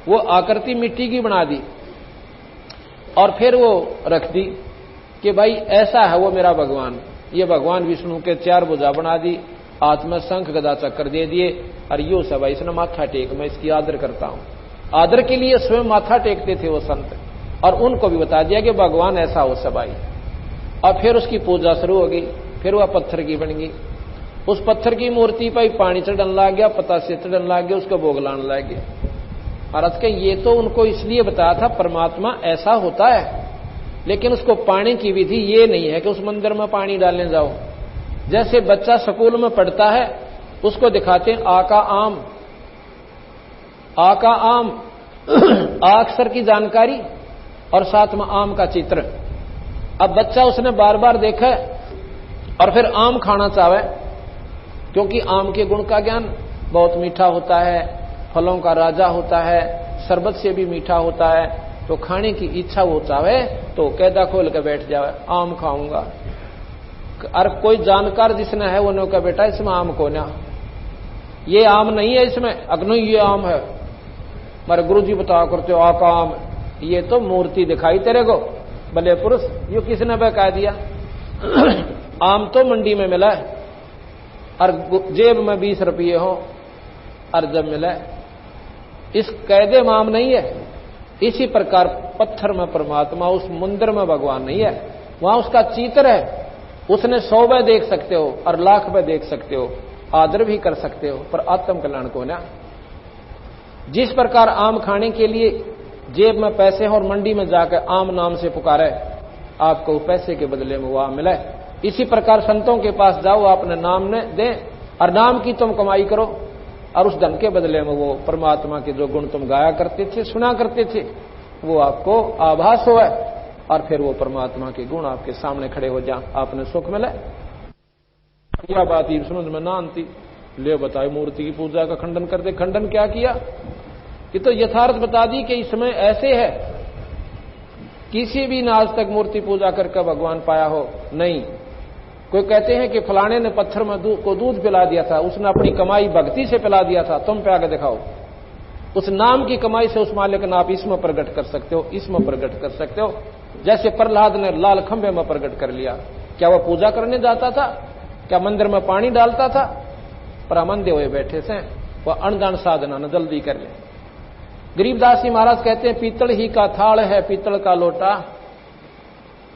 वो आकृति मिट्टी की बना दी और फिर वो रख दी कि भाई ऐसा है वो मेरा भगवान। ये भगवान विष्णु के 4 भुजा बना दी, हाथ में शंख गदा चक्र दे दिए, और यो सब भाई इसने माथा टेक, मैं इसकी आदर करता हूं। आदर के लिए स्वयं माथा टेकते थे वो संत, और उनको भी बता दिया कि भगवान ऐसा हो सब भाई। और फिर उसकी पूजा शुरू हो गई। फिर वह पत्थर की बन गई। उस पत्थर की मूर्ति पर पानी चढ़ने लग गया, पतासे चढ़ने लग गया, उसको भोग लाने लग गया। महाराज के ये तो उनको इसलिए बताया था परमात्मा ऐसा होता है, लेकिन उसको पाने की विधि ये नहीं है कि उस मंदिर में पानी डालने जाओ। जैसे बच्चा स्कूल में पढ़ता है, उसको दिखाते हैं आका आम, आका आम, अक्षर की जानकारी और साथ में आम का चित्र। अब बच्चा उसने बार बार देखा और फिर आम खाना चाहे, क्योंकि आम के गुण का ज्ञान बहुत मीठा होता है, फलों का राजा होता है, शरबत से भी मीठा होता है, तो खाने की इच्छा वो चाहे तो कैदा खोल के बैठ जावे, आम खाऊंगा। और कोई जानकार जिसने है वो कहा बेटा इसमें आम को ना, ये आम नहीं है इसमें, अग्नि ये आम है। मारे गुरुजी बताया करते हो आका आम, ये तो मूर्ति दिखाई तेरे को भले पुरुष, यो किसने बहका दिया? आम तो मंडी में मिला है और जेब में 20 रुपये हो और जब मिला है, इस कैदे में आम नहीं है। इसी प्रकार पत्थर में परमात्मा, उस मंदिर में भगवान नहीं है, वहां उसका चित्र है। उसने 100 बार देख सकते हो और लाख बार देख सकते हो, आदर भी कर सकते हो, पर आत्म कल्याण को ना। जिस प्रकार आम खाने के लिए जेब में पैसे हो और मंडी में जाकर आम नाम से पुकारे, आपको पैसे के बदले में वो आम मिले। इसी प्रकार संतों के पास जाओ, आपने नाम ने दे और नाम की तुम कमाई करो और उस धन के बदले में वो परमात्मा के जो गुण तुम गाया करते थे, सुना करते थे, वो आपको आभास हो और फिर वो परमात्मा के गुण आपके सामने खड़े हो जा, आपने सुख मिले। यह बात ही समझ में ना आती, ले बताए मूर्ति की पूजा का खंडन कर दे। खंडन क्या किया? कि तो यथार्थ बता दी कि इसमें ऐसे है, किसी भी ने आज तक मूर्ति पूजा करके भगवान पाया हो नहीं। कोई कहते हैं कि फलाने ने पत्थर में दूध पिला दिया था, उसने अपनी कमाई भक्ति से पिला दिया था, तुम पे आगे दिखाओ। उस नाम की कमाई से उस मालिक ने आप इसमें प्रकट कर सकते हो, इसमें प्रकट कर सकते हो। जैसे प्रहलाद ने लाल खंभे में प्रकट कर लिया, क्या वह पूजा करने जाता था? क्या मंदिर में पानी डालता था? पर अमंदे हुए बैठे से वह अनदान साधना न जल्दी कर ले। गरीबदास जी महाराज कहते हैं पीतल ही का थाल है, पीतल का लोटा,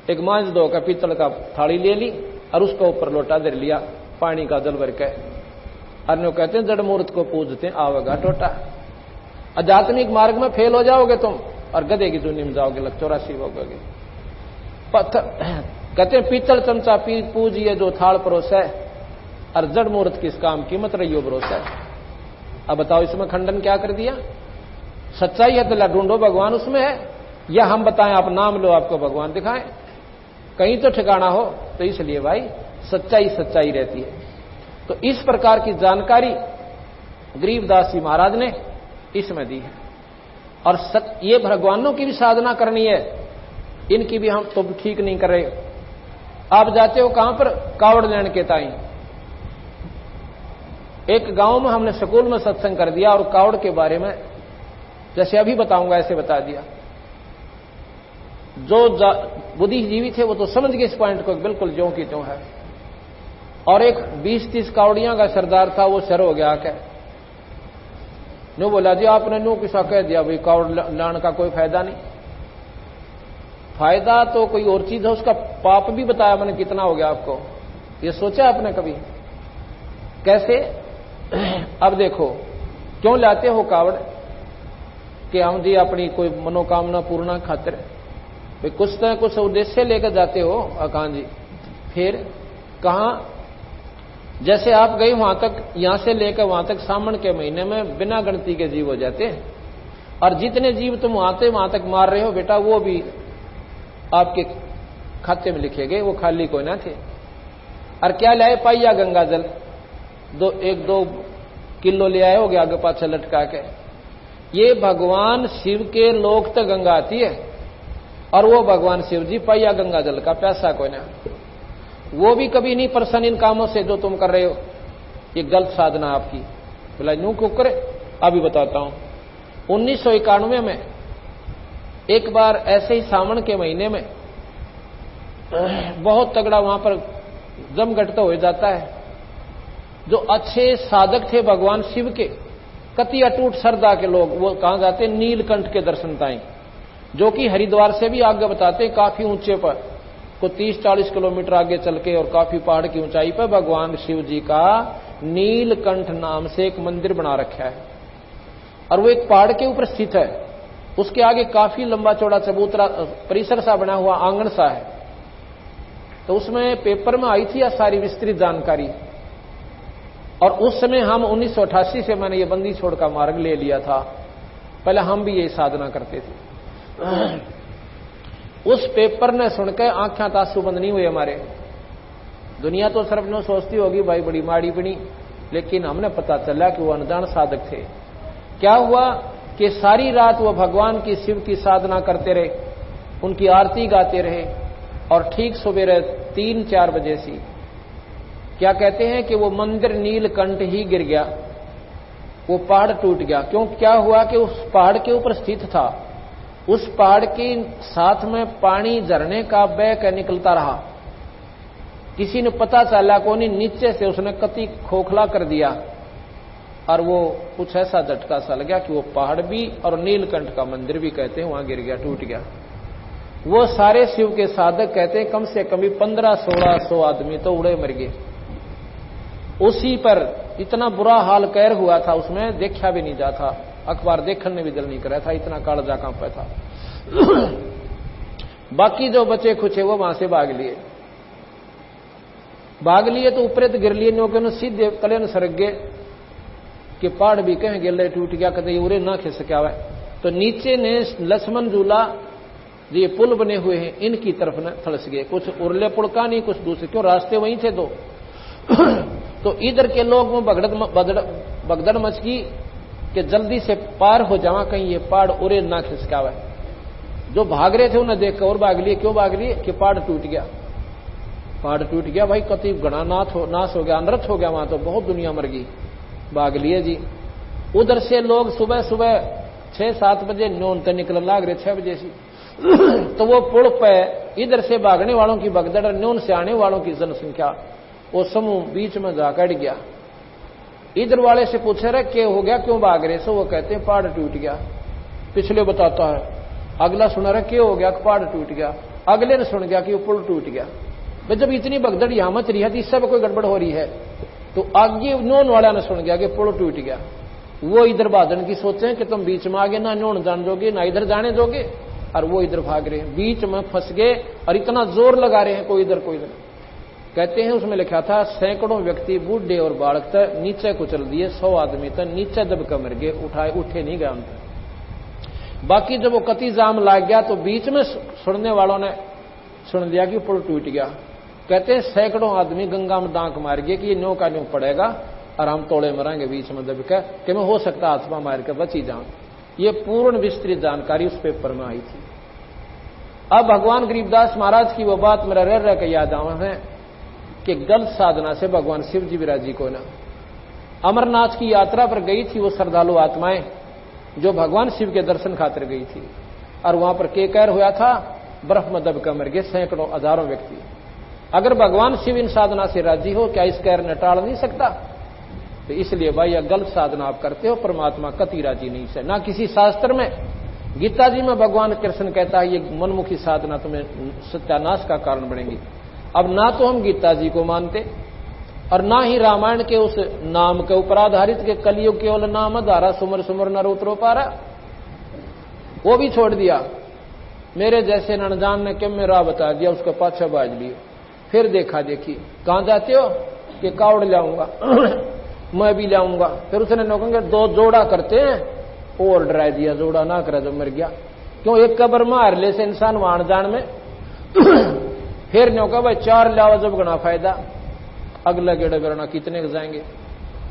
एक मांझ दो का पीतल का थाली ले ली और उसके ऊपर लोटा धर लिया पानी का जल भर के। अन्य कहते हैं जड़ मूर्त को पूजते आवेगा टोटा। आध्यात्मिक मार्ग में फेल हो जाओगे तुम और गधे की जूनी में जाओगे, लग 84 होगे। पत्थर कहते हैं पीतल चमचा पूजिए जो थाल परोस है, और जड़ मूर्त किस काम की मत रहियो भरोसा है। अब बताओ इसमें खंडन क्या कर दिया? सच्चाई है तो ढूंढो भगवान उसमें है, या हम बताएं आप नाम लो आपको भगवान दिखाएं? कहीं तो ठिकाना हो। तो इसलिए भाई सच्चाई सच्चाई रहती है। तो इस प्रकार की जानकारी गरीबदास जी महाराज ने इसमें दी है। और ये भगवानों की भी साधना करनी है, इनकी भी हम तो ठीक नहीं कर रहे। आप जाते हो कहां पर? कावड़ लेने के ताई। एक गांव में हमने स्कूल में सत्संग कर दिया और कावड़ के बारे में जैसे अभी बताऊंगा ऐसे बता दिया। जो बुद्धिजीवी थे वो तो समझ गए इस पॉइंट को बिल्कुल ज्यों की त्यों है। और एक 20-30 कावड़ियां का सरदार था, वो सर हो गया क्या नो बोला जी आपने नो किसा कह दिया भाई कावड़ लाने का कोई फायदा नहीं। फायदा तो कोई और चीज है, उसका पाप भी बताया मैंने कितना हो गया आपको, ये सोचा आपने कभी? कैसे? अब देखो क्यों लाते हो कावड़? कि हम जी अपनी कोई मनोकामना पूर्ण खातिर भाई कुछ तो कुछ उद्देश्य लेकर जाते हो। कहां जी? फिर कहां? जैसे आप गए वहां तक, यहां से लेकर वहां तक सावन के महीने में बिना गिनती के जीव हो जाते हैं, और जितने जीव तुम वहां तक मार रहे हो बेटा वो भी आपके खाते में लिखे गए, वो खाली कोई ना थे। और क्या लाए? पाइया गंगा जल 1-2 किलो ले आए हो गया आगे पाछे लटका के। ये भगवान शिव के लोक तक गंगा आती है और वो भगवान शिव जी पाइया गंगा जल का प्यासा कोई ना, वो भी कभी नहीं प्रसन्न इन कामों से जो तुम कर रहे हो। ये गलत साधना आपकी। बोला यूं क्यों करे? अभी बताता हूं। 1991 में एक बार ऐसे ही सावन के महीने में बहुत तगड़ा वहां पर जमघट तो हो जाता है। जो अच्छे साधक थे भगवान शिव के, कति अटूट श्रद्धा के लोग, वो कहां जाते? नीलकंठ के दर्शन ताई, जो कि हरिद्वार से भी आगे बताते काफी ऊंचे पर, को 30-40 किलोमीटर आगे चल के और काफी पहाड़ की ऊंचाई पर भगवान शिव जी का नीलकंठ नाम से एक मंदिर बना रखा है। और वो एक पहाड़ के ऊपर स्थित है। उसके आगे काफी लंबा चौड़ा चबूतरा परिसर सा बना हुआ आंगन सा है। तो उसमें पेपर में आई थी सारी विस्तृत जानकारी। और उस समय हम 1988 से मैंने ये बंदी छोड़ का मार्ग ले लिया था। पहले हम भी यही साधना करते थे। उस पेपर ने सुनकर आंखें तासु बंद नहीं हुए हमारे। दुनिया तो सिर्फ न सोचती होगी भाई बड़ी माड़ी बनी, लेकिन हमने पता चला कि वो अनजान साधक थे। क्या हुआ कि सारी रात वो भगवान की शिव की साधना करते रहे, उनकी आरती गाते रहे, और ठीक सुबह 3-4 बजे सी क्या कहते हैं कि वो मंदिर नीलकंठ ही गिर गया, वो पहाड़ टूट गया। क्यों? क्या हुआ कि उस पहाड़ के ऊपर स्थित था, उस पहाड़ के साथ में पानी झरने का बह कर निकलता रहा। किसी ने पता चला को नहीं, नीचे से उसने कति खोखला कर दिया, और वो कुछ ऐसा झटका सा लगा कि वो पहाड़ भी और नीलकंठ का मंदिर भी कहते हैं वहां गिर गया, टूट गया। वो सारे शिव के साधक कहते हैं कम से कम 1500-1600 आदमी तो उड़े मर गए। उसी पर इतना बुरा हाल कहर हुआ था, उसमें देखा भी नहीं जाता, अखबार देखने भी दिल नहीं कर रहा था, इतना कालजा कांपा था। बाकी जो बचे खुचे वो वहां से भाग लिए तो ऊपर गिर लिए, नो सीधे कलेन सरक गए कि पहाड़ भी कहीं गिर टूट गया, कदे उरे ना खिसका हुआ। तो नीचे ने लक्ष्मण झूला ये पुल बने हुए हैं, इनकी तरफ न थलस गए, कुछ उरले पुल का नहीं, कुछ दूसरे, क्यों रास्ते वहीं थे दो। तो इधर के लोग में भगदड़ मच गई कि जल्दी से पार हो जावा, कहीं ये पहाड़ उरे ना खिसका हुआ। जो भाग रहे थे उन्हें देखकर और भाग लिए। क्यों भाग लिए? कि पहाड़ टूट गया, पहाड़ टूट गया भाई, कति घना नाश हो गया, अनर्थ हो गया, वहां तो बहुत दुनिया मर गई। भाग लिए जी। उधर से लोग सुबह 6-7 बजे न्योन तक निकलने लग रहे, 6 बजे से। तो वो पुल पे इधर से भागने वालों की भगदड़, न्योन से आने वालों की जनसंख्या, वो समूह बीच में जा कट गया। इधर वाले से पूछे रहे क्या हो गया, क्यों भाग रहे? सो वो कहते हैं पहाड़ टूट गया। पिछले बताता है, अगला सुना रहा क्या हो गया, पहाड़ टूट गया। अगले ने सुन गया कि वो पुल टूट गया। भाई जब इतनी भगदड़ यहां मच रही है, इस सब कोई गड़बड़ हो रही है, तो आगे नोन वाला ने सुन गया कि पुल टूट गया। वो इधर भागने की सोचे कि तुम बीच में आगे ना नोन जान दोगे ना इधर जाने दोगे, और वो इधर भाग रहे हैं, बीच में फंस गए और इतना जोर लगा रहे हैं कोई इधर कोई इधर। कहते हैं उसमें लिखा था सैकड़ों व्यक्ति बूढ़े और बालक तक नीचे कुचल दिए, 100 आदमी तक नीचे दबकर मर गए, उठे नहीं गए उनसे। बाकी जब वो कति जाम लाग गया तो बीच में सुनने वालों ने सुन लिया कि पुल टूट गया। कहते हैं सैकड़ों आदमी गंगा में दांक मार गए कि ये न्यों का न्यों पड़ेगा और हम तोड़े मरेंगे बीच में दबकर, कि मैं हो सकता आत्मा मार के बची जाऊं। ये पूर्ण विस्तृत जानकारी उस पेपर में आई थी। अब भगवान गरीबदास महाराज की वो बात मेरा रह के याद आवा है कि गलत साधना से भगवान शिव जी विराजी को ना अमरनाथ की यात्रा पर गई थी वो श्रद्धालु आत्माएं जो भगवान शिव के दर्शन खातिर गई थी, और वहां पर के कहर हुआ था, बर्फ में दबकर मर गए सैकड़ों हजारों व्यक्ति। अगर भगवान शिव इन साधना से राजी हो, क्या इस कहर ने टाल नहीं सकता? तो इसलिए भाई यह गलत साधना आप करते हो, परमात्मा कति राजी नहीं से। ना किसी शास्त्र में, गीता जी में भगवान कृष्ण कहता है ये मनमुखी साधना तुम्हें सत्यानाश का कारण बनेगी। अब ना तो हम गीता जी को मानते और ना ही रामायण के उस नाम के ऊपर आधारित के कलयुग केवल नाम धारा सुमर सुमर नर उतरो पारा, वो भी छोड़ दिया। मेरे जैसे ननजान ने क्यों मेरा बता दिया, उसको पाछा बाज लिए। फिर देखा देखी, कहां जाते हो? कि कावड़ लाऊंगा मैं भी लाऊंगा। फिर उसने नौकंगे 2 जोड़ा करते हैं, और डरा दिया, जोड़ा ना करे तो मर गया। क्यों? एक कबर मार ले से इंसान वाण जान में। फिर नौका भाई 4 लाओ जब गणा फायदा, अगला गेड़ा करना कितने जाएंगे?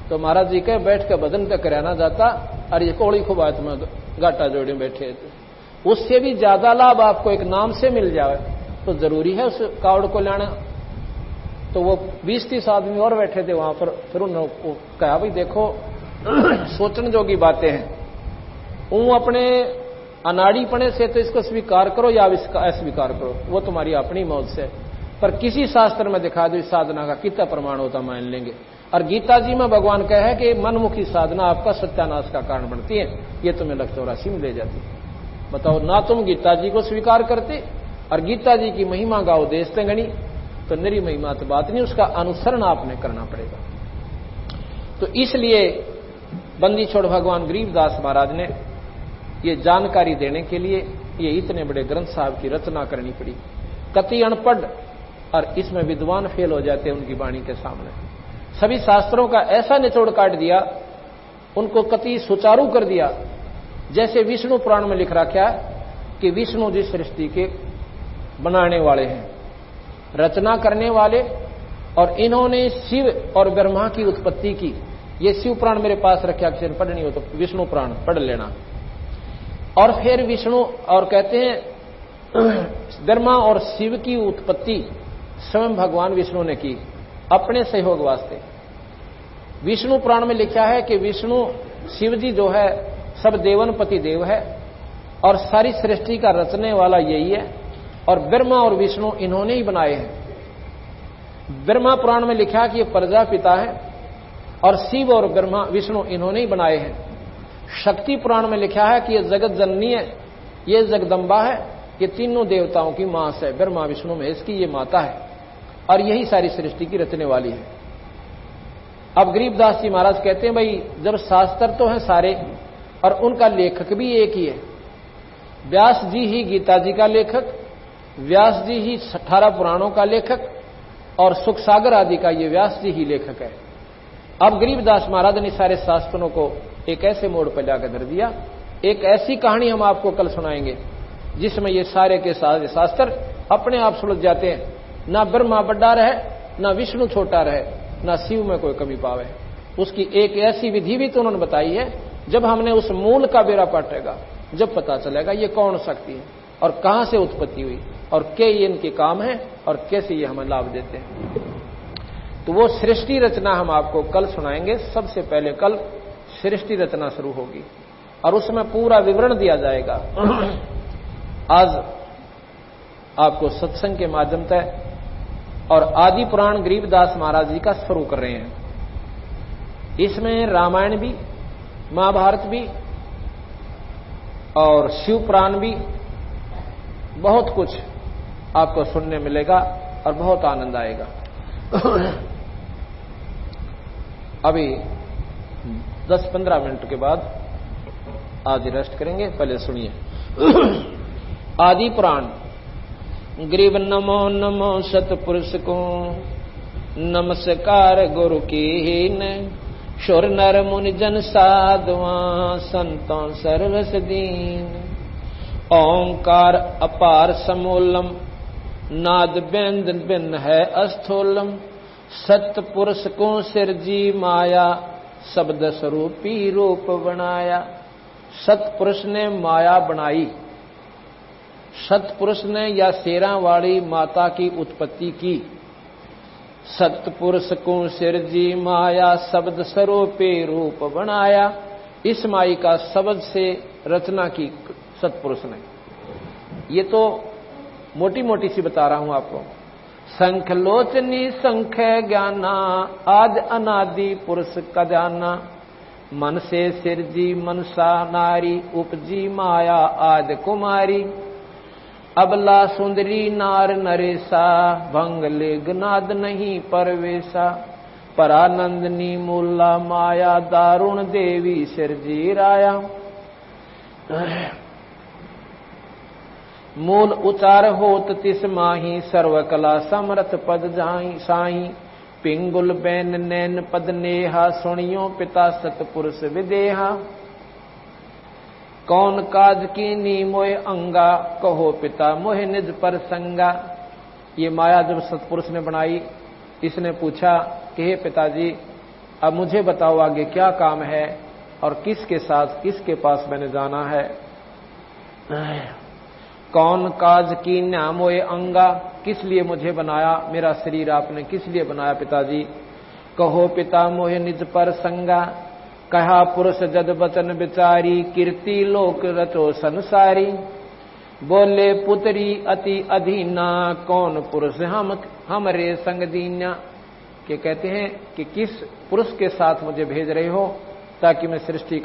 तो महाराज जी कहे बैठ के बदन तक कराना जाता, और ये कोड़ी खुबात में गाटा जोड़े बैठे थे। उससे भी ज्यादा लाभ आपको एक नाम से मिल जाए तो जरूरी है उस कावड़ को लाना। तो वो 20-30 आदमी और बैठे थे वहां पर। फिर उन्होंने कहा भाई देखो सोचने जोगी बातें हैं, वो अपने अनाड़ीपने से तो इसको स्वीकार करो या इसका अस्वीकार करो, वो तुम्हारी अपनी मौत से। पर किसी शास्त्र में दिखा दो इस साधना का कितना प्रमाण होता मान लेंगे। और गीता जी में भगवान कहे है कि मनमुखी साधना आपका सत्यानाश का कारण बनती है, ये तुम्हें लखचौरासी में ले जाती। बताओ, ना तुम गीता जी को स्वीकार करते और गीता जी की महिमा गाओ देश गणी, तो निरी महिमा तो बात नहीं, उसका अनुसरण आपने करना पड़ेगा। तो इसलिए बंदी छोड़ भगवान गरीबदास महाराज ने ये जानकारी देने के लिए ये इतने बड़े ग्रंथ साहब की रचना करनी पड़ी। कति अनपढ़ और इसमें विद्वान फेल हो जाते हैं उनकी वाणी के सामने। सभी शास्त्रों का ऐसा निचोड़ काट दिया, उनको कति सुचारू कर दिया जैसे विष्णु पुराण में लिख रखा है कि विष्णु जी सृष्टि के बनाने वाले हैं, रचना करने वाले, और इन्होंने शिव और ब्रह्मा की उत्पत्ति की। ये शिव पुराण मेरे पास रखा, किसी ने पढ़नी हो तो विष्णु पुराण पढ़ लेना। और फिर विष्णु और कहते हैं ब्रह्मा और शिव की उत्पत्ति स्वयं भगवान विष्णु ने की अपने सहयोग वास्ते। विष्णु पुराण में लिखा है कि विष्णु शिव जी जो है सब देवन पति देव है और सारी सृष्टि का रचने वाला यही है, और ब्रह्मा और विष्णु इन्होंने ही बनाए हैं। ब्रह्मा पुराण में लिखा कि ये प्रजापिता है और शिव और ब्रह्मा विष्णु इन्होंने ही बनाए हैं। शक्ति पुराण में लिखा है कि ये जगत जननी है, ये जगदम्बा है, ये तीनों देवताओं की मां है, ब्रह्मा विष्णु महेश की ये माता है, और यही सारी सृष्टि की रचने वाली है। अब गरीबदास जी महाराज कहते हैं भाई जब शास्त्र तो हैं सारे और उनका लेखक भी एक ही है, व्यास जी ही गीता जी का लेखक, व्यास जी ही 18 पुराणों का लेखक, और सुख सागर आदि का ये व्यास जी ही लेखक है। अब गरीबदास महाराज ने सारे शास्त्रों को एक ऐसे मोड़ पर लाकर धर दिया। एक ऐसी कहानी हम आपको कल सुनाएंगे जिसमें ये सारे के सारे शास्त्र अपने आप सुलझ जाते हैं। ना ब्रह्मा बड़ा रहे, ना विष्णु छोटा रहे, ना शिव में कोई कमी पावे। उसकी एक ऐसी विधि भी तो उन्होंने बताई है, जब हमने उस मूल का बेड़ा पाटेगा जब पता चलेगा ये कौन शक्ति है और कहां से उत्पत्ति हुई और क्या ये इनके काम है और कैसे ये हमें लाभ देते हैं। तो वो सृष्टि रचना हम आपको कल सुनाएंगे। सबसे पहले कल सृष्टि रचना शुरू होगी और उसमें पूरा विवरण दिया जाएगा। आज आपको सत्संग के माध्यम से और आदि पुराण गरीबदास महाराज जी का शुरू कर रहे हैं। इसमें रामायण भी, महाभारत भी और शिव पुराण भी, बहुत कुछ आपको सुनने मिलेगा और बहुत आनंद आएगा। अभी 10-15 मिनट के बाद आज रेस्ट करेंगे, पहले सुनिए। आदि पुराण। ग्रीव नमो नमो सतपुरुष को, नमस्कार गुरु कीन, शुर नर मुनि जन साधुआ, संतों सर्वस दीन। ओंकार अपार समूलम, नाद बेंद बिन है अस्थूलम, सतपुरुष को सिरजी माया, शब्द स्वरूपी रूप बनाया। सतपुरुष ने माया बनाई, सतपुरुष ने या शेरा वाली माता की उत्पत्ति की। सतपुरुष को सिरजी माया, शब्द स्वरूपी रूप बनाया। इस माई का शब्द से रचना की सतपुरुष ने। ये तो मोटी मोटी सी बता रहा हूं आपको। संख लोचनी संख ज्ञाना, आज अनादि पुरुष का जाना। मन से सिरजी मनसा नारी, उपजी माया आदि कुमारी। अबला सुंदरी नार नरेसा, भंगले गनाद नहीं परवेशा। परानंदनी मूला माया, दारुण देवी सिरजी राया। मूल उचार होत तिस माही, सर्वकला समर्थ पद जाई साई। पिंगुल बैन नैन पद नेहा, सुनियो पिता सतपुरुष विदेहा। कौन काज कीनी मोय अंगा, कहो पिता मोह निज पर संगा। ये माया जब सतपुरुष ने बनाई, इसने पूछा कि हे पिताजी अब मुझे बताओ आगे क्या काम है और किसके साथ किसके पास मैंने जाना है। कौन काज की न्यामोय अंगा, किस लिए मुझे बनाया, मेरा शरीर आपने किस लिए बनाया पिताजी। कहो पिता मोह निज पर संगा, कहा पुरुष जद बचन विचारी। कीर्ति लोक रचो संसारी, बोले पुत्री अति अधीना। कौन पुरुष हमरे संग दीन्या। के कहते हैं कि किस पुरुष के साथ मुझे भेज रहे हो ताकि मैं सृष्टि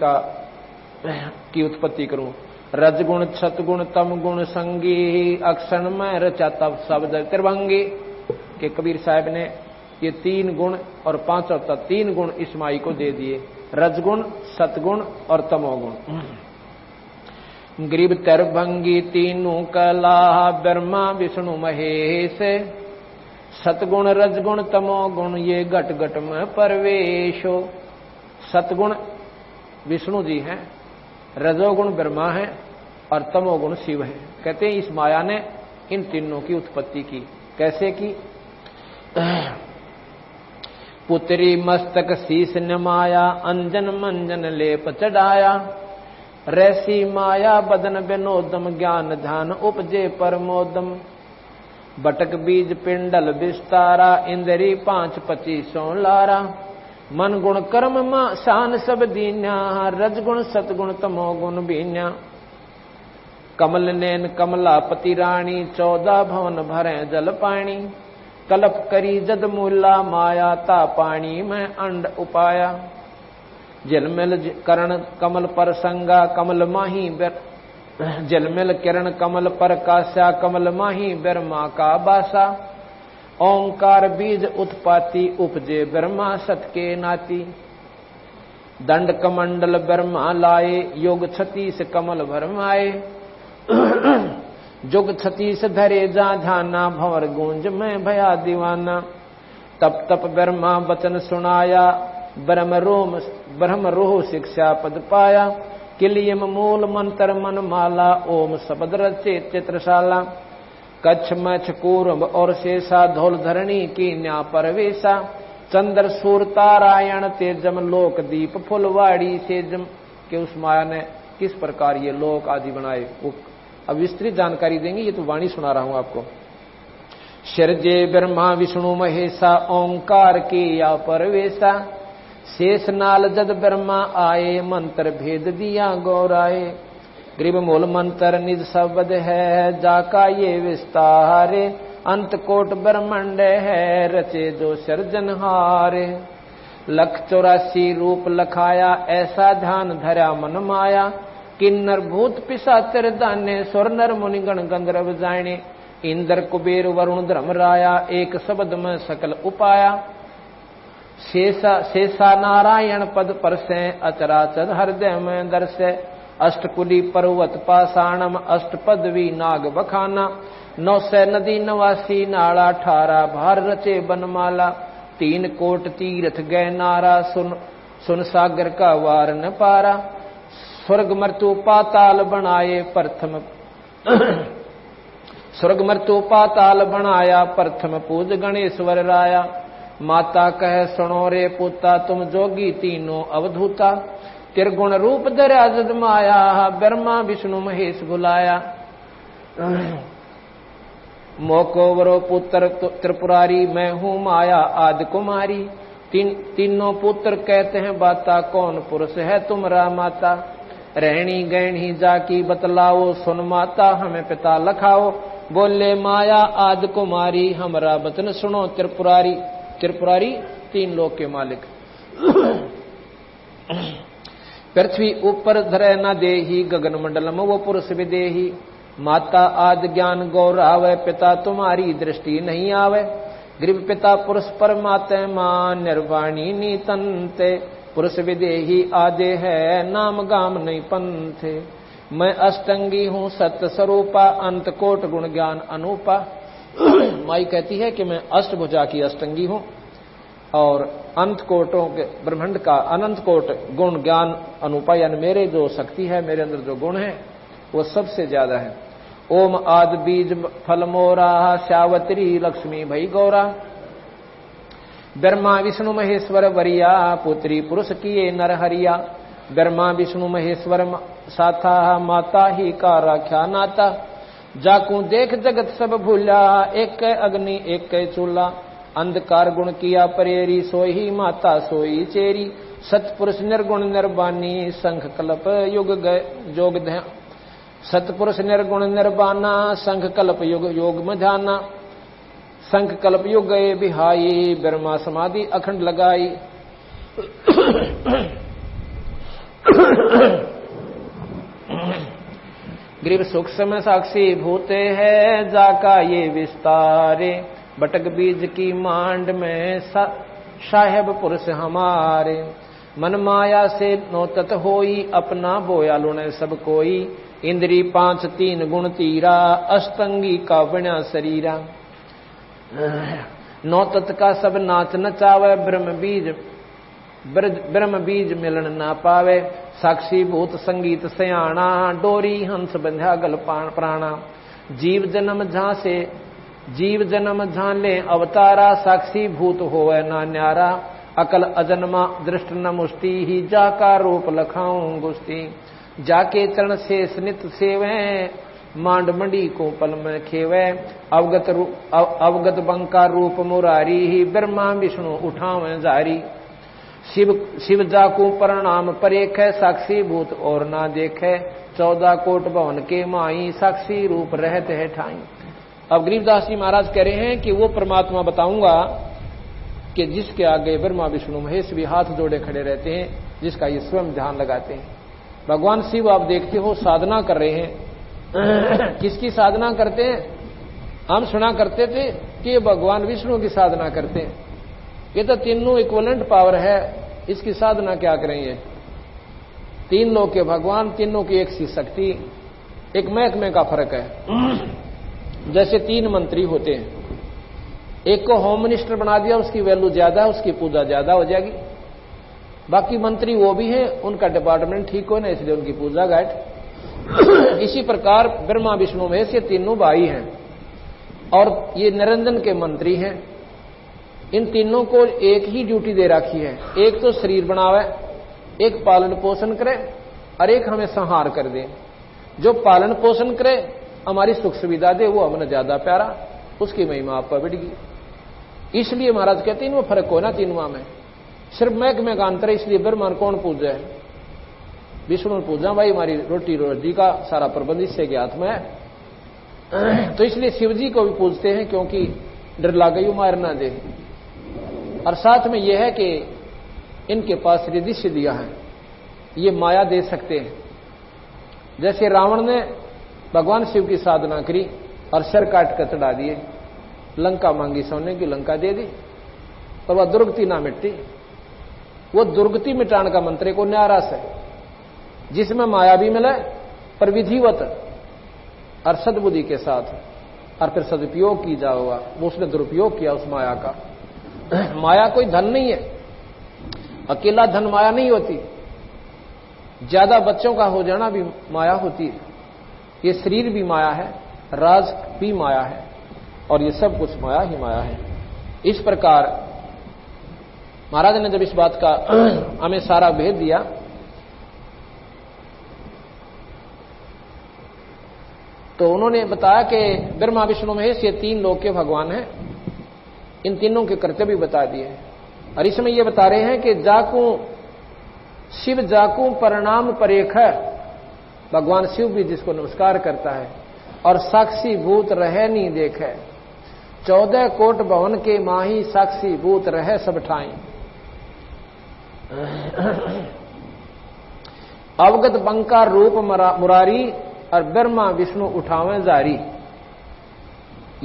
की उत्पत्ति करूं। रजगुण सतगुण तम गुण संगी, अक्षण में रचा तब शब्द त्रिभंगी। के कबीर साहब ने ये 3 गुण और 5 तत्व 3 गुण इस माई को दे दिए, रजगुण सतगुण और तमोगुण। गरीब त्रिभंगी तीनों कला, ब्रह्मा विष्णु महेश। सतगुण रजगुण तमोगुण, ये घट घट में परवेशो। सतगुण विष्णु जी हैं रजोगुण ब्रह्मा है और तमोगुण शिव है। कहते हैं इस माया ने इन तीनों की उत्पत्ति की। कैसे की? पुत्री मस्तक शीस न माया, अंजन मंजन लेप चढ़ाया, रैसी माया बदन विनोदम, ज्ञान ध्यान उपजे परमोदम, बटक बीज पिंडल विस्तारा, इंद्री 5 25 लारा, मन गुण कर्म शान सब दीन्या, रजगुण सतगुण तमोगुण बीन्या, कमल नैन कमलापति रानी, 14 भवन भरे जल पानी, कलप करी जद मूला माया, ता पानी में अंड उपाया, जलमिल करण कमल पर संगा, कमल माही जलमिल किरण कमल पर कास्या, कमल माही ब्रह्मा का बासा, ओंकार बीज उत्पाती, उपजे ब्रह्मा सत के नाती, दंड कमंडल ब्रह्मा लाए, योग 36 कमल भरमाए, जुग 36 धरे जा ध्याना, भंवर गूंज में भया दीवाना, तप तप ब्रह्मा वचन सुनाया, ब्रह्म रोह शिक्षा पद पाया, किलियम मूल मंत्र मन माला, ओम शब्द रचे चित्रशाला, कच्छ मच्छ कूर्म और शेषा, धौल धरणी की न्या परवेशा, चंद्र सूर तारायण तेजम, लोक दीप फुलवाड़ी सेजम। के उस माया ने किस प्रकार ये लोक आदि बनाए, वो अब विस्तृत जानकारी देंगे। ये तो वाणी सुना रहा हूं आपको। शरजे ब्रह्मा विष्णु महेशा, ओंकार की या परवेशा, शेष नाल जद ब्रह्मा आए, मंत्र भेद दिया गौराए, ग्रीव मूल मंत्र निज शब्द है, जाका ये विस्तारे, अंत कोट ब्रह्मंड है, रचे जो सर्जनहारे, 184 रूप लखाया, ऐसा ध्यान धरा मन माया, किन्नर भूत पिशाचर दाने, स्वर नर मुनिगण गंधर्व जाने, इंद्र कुबेर वरुण धर्म राया, एक शब्द में सकल उपाया, शेषा नारायण पद पर से, अचराचर हृदय में दर्शे, अष्टकुली पर्वत पाषाणम, अष्टपदवी नाग बखाना, 900 नदी 89 नाला, 18 भार रचे बनमाला, 3 कोट तीर्थ गए नारा, सुन सागर का वार न पारा, स्वर्ग मृत्यु पाताल बनाए प्रथम स्वर्ग मृत्यु पाताल बनाया, प्रथम पूज गणेश्वर राया, माता कह सुनो रे पुता, तुम जोगी तीनों अवधूता, त्रिगुण रूप धरा जद माया, ब्रह्मा विष्णु महेश बुलाया, मोको वरो पुत्र त्रिपुरारी, मैं हूं माया आदि कुमारी, तीनों पुत्र कहते हैं बाता, कौन पुरुष है तुमरा माता, रहनी गहनी जाकी बतलाओ, सुन माता हमें पिता लखाओ, बोले माया आदि कुमारी, हमरा वचन सुनो त्रिपुरारी। त्रिपुरारी 3 लोक के मालिक। पृथ्वी ऊपर धरे न देही, गगन मंडलम वो पुरुष विदेही, माता आदि ज्ञान गौरावे, पिता तुम्हारी दृष्टि नहीं आवे, ग्रीव पिता पुरुष परमात्मा, निर्वाणी नीतंते, पुरुष विदेही आदे है, नाम गाम नहीं पंथे, मैं अष्टंगी हूँ सत्य स्वरूपा, अंत कोट गुण ज्ञान अनूपा। माई कहती है कि मैं अष्टभुजा की अष्टंगी हूं और अंत कोटों के ब्रह्मांड का अनंत कोट गुण ज्ञान अनूपा, यानी मेरे जो शक्ति है, मेरे अंदर जो गुण है वो सबसे ज्यादा है। ओम आदि बीज फल मोरा, श्यावत्री लक्ष्मी भई गौरा, ब्रह्मा विष्णु महेश्वर वरिया, पुत्री पुरुष किए नर हरिया, ब्रह्मा विष्णु महेश्वर साथा, माता ही का राख्या नाता, जाकू देख जगत सब भूला, एक अग्नि एक चूल्हा, अंधकार गुण किया परेरी, सोही माता सोई चेरी, सतपुरुष निर्गुण निर्बानी, संख कल्प युग जोग ध्यान, सतपुरुष निर्गुण निर्बाना, संख कल्प युग योग में ध्याना, संख कल्प युग गए बिहाई, ब्रह्मा समाधि अखंड लगाई। ग्रीव सूक्ष्म साक्षी भूते है, जाका ये विस्तारे, बटक बीज की मांड में साहेब पुरुष हमारे, मन माया से नौतत होई, अपना बोया लुणे सब कोई, इंद्री 5 3 गुण तीरा, अष्टंगी का बना शरीरा, नौतत का सब नाच नचावे, ब्रह्म बीज ब्रह्म बीज मिलन ना पावे, साक्षी भूत संगीत सयाणा, डोरी हंस बंध्या गल प्राणा। जीव जन्म झां ले अवतारा, साक्षी भूत होवे ना न्यारा, अकल अजन्मा दृष्ट न मुष्टि ही, जाका रूप लखाऊं गुस्ती। जाके चरण से स्नित सेवे, मांड मंडी को पल में खेवे, अवगत बंका रूप मुरारी ही, ब्रह्मा विष्णु उठावे जारी। शिव जाकू प्रणाम परेख, साक्षी भूत और ना देखे, 14 कोट भवन के माई, साक्षी रूप रहते है ठाई। अब गरीबदास जी महाराज कह रहे हैं कि वो परमात्मा बताऊंगा कि जिसके आगे ब्रह्मा विष्णु महेश भी हाथ जोड़े खड़े रहते हैं, जिसका ये स्वयं ध्यान लगाते हैं। भगवान शिव आप देखते हो साधना कर रहे हैं। किसकी साधना करते हैं? हम सुना करते थे कि भगवान विष्णु की साधना करते हैं। ये तो तीनों इक्विवेलेंट पावर है, इसकी साधना क्या करेंगे? तीन लोग के भगवान, तीनों की एक सी शक्ति, एक महकमे का फर्क है। जैसे 3 मंत्री होते हैं, एक को होम मिनिस्टर बना दिया, उसकी वैल्यू ज्यादा, उसकी पूजा ज्यादा हो जाएगी। बाकी मंत्री वो भी हैं, उनका डिपार्टमेंट ठीक हो ना, इसलिए उनकी पूजा घाट। इसी प्रकार ब्रह्मा विष्णु महेश ये तीनों भाई हैं और ये निरंजन के मंत्री हैं। इन तीनों को एक ही ड्यूटी दे रखी है, एक तो शरीर बनावे, एक पालन पोषण करे और एक हमें संहार कर दे। जो पालन पोषण करे, हमारी सुख सुविधा दे, वो हमने ज्यादा प्यारा, उसकी महिमा आप पर बढ़ेगी। इसलिए महाराज कहते हैं इनमें फर्क हो ना, तीनों में सिर्फ महकमे का अंतर है। इसलिए ब्रह्मा कौन पूजा है? विष्णु पूजा, भाई हमारी रोटी रोजी का सारा प्रबंध इससे के हाथ में है। तो इसलिए शिव जी को भी पूजते हैं, क्योंकि डर लागे यू मार ना दे। और साथ में यह है कि इनके पास रिद्धि सिद्धियां हैं, ये माया दे सकते हैं। जैसे रावण ने भगवान शिव की साधना करी और सिर काट कर चढ़ा दिए, लंका मांगी सोने की, लंका दे दी, पर वह दुर्गति ना मिटती। वो दुर्गति मिटाने का मंत्र को न्यारा से, जिसमें माया भी मिले पर विधिवत और सद्बुद्धि के साथ, और फिर सदुपयोग की जाओगा। वो उसने दुरुपयोग किया उस माया का। माया कोई धन नहीं है, अकेला धन माया नहीं होती। ज्यादा बच्चों का हो जाना भी माया होती है। ये शरीर भी माया है, राज भी माया है, और ये सब कुछ माया ही माया है। इस प्रकार महाराज ने जब इस बात का हमें सारा भेद दिया, तो उन्होंने बताया कि ब्रह्मा विष्णु महेश ये 3 लोक के भगवान हैं। इन तीनों के कर्तव्य बता दिए, और इसमें ये बता रहे हैं कि जाकू शिव जाकू प्रणाम परेख, भगवान शिव भी जिसको नमस्कार करता है, और साक्षी भूत रहे नहीं देखे, 14 कोट भवन के माही, साक्षी भूत रहे सब ठाई। अवगत बंका रूप मुरारी, और ब्रह्मा विष्णु उठावे जारी।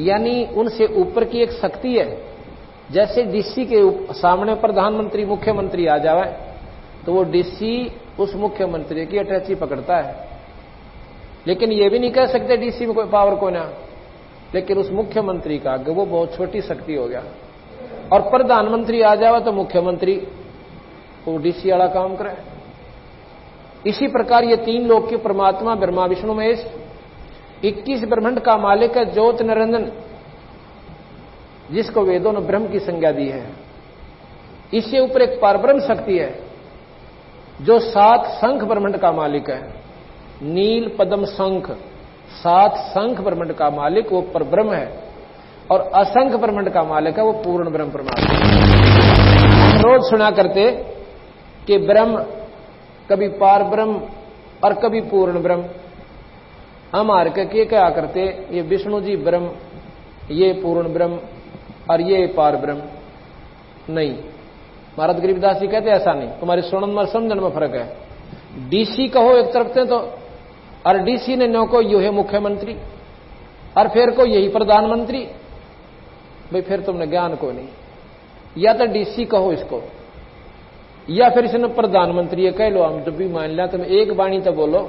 यानी उनसे ऊपर की एक शक्ति है। जैसे डीसी के सामने प्रधानमंत्री मुख्यमंत्री आ जावे, तो वो डीसी उस मुख्यमंत्री की अटैची पकड़ता है। लेकिन ये भी नहीं कह सकते डीसी में कोई पावर को ना, लेकिन उस मुख्यमंत्री का आगे वो बहुत छोटी शक्ति हो गया। और प्रधानमंत्री आ जावे तो मुख्यमंत्री वो डीसी वाला काम करे। इसी प्रकार ये 3 लोक के परमात्मा ब्रह्मा विष्णु महेश, 21 ब्रह्मांड का मालिक है ज्योत निरंजन, जिसको वेदों ने ब्रह्म की संज्ञा दी है। इससे ऊपर एक परब्रह्म शक्ति है जो 7 शंख ब्रह्मांड का मालिक है। नील पद्म शंख, 7 शंख ब्रह्मांड का मालिक वो परब्रह्म है, और असंख्य ब्रह्मांड का मालिक है वो पूर्ण ब्रह्म परमात्मा। रोज सुना करते कि ब्रह्म कभी पार ब्रह्म और कभी पूर्ण ब्रह्म। हम हार के क्या करते, ये विष्णु जी ब्रह्म, ये पूर्ण ब्रह्म और ये पार ब्रह्म। नहीं, महाराज गरीबदास जी कहते ऐसा नहीं, तुम्हारे सुनन और समझन में फर्क है। डीसी कहो एक तरफ से तो, और डीसी ने नो को यू है मुख्यमंत्री, और फिर को यही प्रधानमंत्री। भाई फिर तुमने ज्ञान को नहीं, या तो डीसी कहो इसको, या फिर इसने प्रधानमंत्री ये कह लो। हम जब भी मान लिया तुम एक वाणी तो बोलो।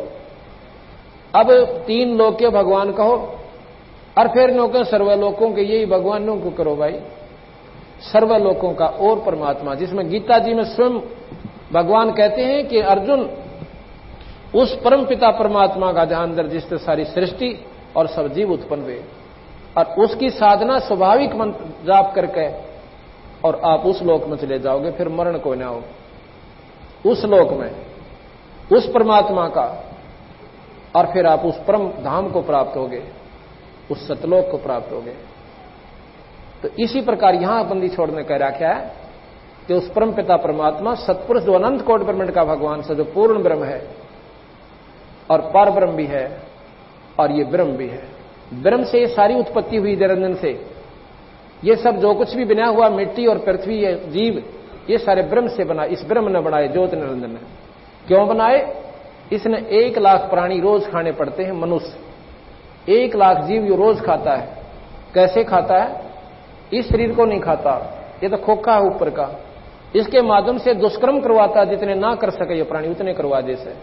अब 3 लोक के भगवान कहो, और फिर नो के सर्वलोकों के यही भगवानों को करो। भाई सर्वलोकों का और परमात्मा, जिसमें गीता जी में स्वयं भगवान कहते हैं कि अर्जुन उस परम पिता परमात्मा का जहां अंदर जिससे सारी सृष्टि और सब जीव उत्पन्न हुए, और उसकी साधना स्वाभाविक मंत्र जाप करके और आप उस लोक में चले जाओगे, फिर मरण को ना हो। उस लोक में उस परमात्मा का, और फिर आप उस परम धाम को प्राप्त होगे, उस सतलोक को प्राप्त होगे। तो इसी प्रकार यहां बंदी छोड़ने का रखा है कि उस परम पिता परमात्मा सत्पुरुष जो अनंत कोटि ब्रह्मांड का भगवान से जो पूर्ण ब्रह्म है और पर ब्रह्म भी है और ये ब्रह्म भी है। ब्रह्म से ये सारी उत्पत्ति हुई निरंजन से। ये सब जो कुछ भी बना हुआ मिट्टी और पृथ्वी ये जीव ये सारे ब्रह्म से बना, इस ब्रह्म ने बनाए, ज्योति निरंजन ने। क्यों बनाए? इसने 1 लाख प्राणी रोज खाने पड़ते हैं। मनुष्य 1 लाख जीव ये रोज खाता है। कैसे खाता है? इस शरीर को नहीं खाता, ये तो खोखा है ऊपर का। इसके माध्यम से दुष्कर्म करवाता, जितने ना कर सके ये प्राणी उतने करवा दे से,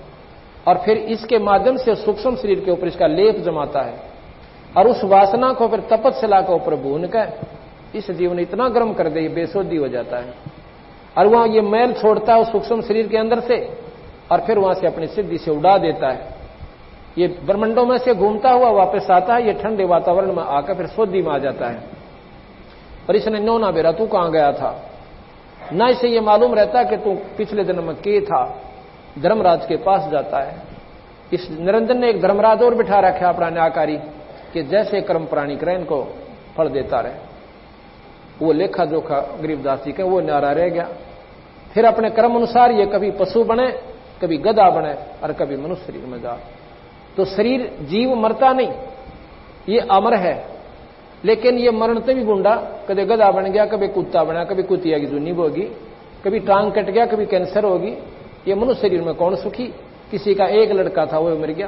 और फिर इसके माध्यम से सूक्ष्म शरीर के ऊपर इसका लेप जमाता है, और उस वासना को फिर तपस्या के ऊपर भून कर इस जीवन इतना गर्म कर दे, ये बेसुधी हो जाता है, और वहां ये मैल छोड़ता है उस सूक्ष्म शरीर के अंदर से, और फिर वहां से अपनी सिद्धि से उड़ा देता है। ये ब्रह्मंडों में से घूमता हुआ वापस आता है, ये ठंडे वातावरण में आकर फिर शुद्धि में आ जाता है। और इसने नो ना बेरा तू कहां गया था, ना इसे ये मालूम रहता कि तू पिछले जन्म में के था। धर्मराज के पास जाता है। इस निरंजन ने एक धर्मराज और बिठा रखा अपना न्यायकारी कि जैसे कर्म प्राणी करे इनको फल देता रहे। वो लेखा जोखा गरीबदास जी के वो न्यारा रह गया। फिर अपने कर्म अनुसार ये कभी पशु बने, कभी गधा बने, और कभी मनुष्य शरीर में जा। तो शरीर जीव मरता नहीं, ये अमर है, लेकिन ये मरणते भी गुंडा, कभी गधा बन गया, कभी कुत्ता बना, कभी कुतिया की जुनी होगी, कभी टांग कट गया, कभी कैंसर होगी। ये मनुष्य शरीर में कौन सुखी? किसी का एक लड़का था वो मर गया,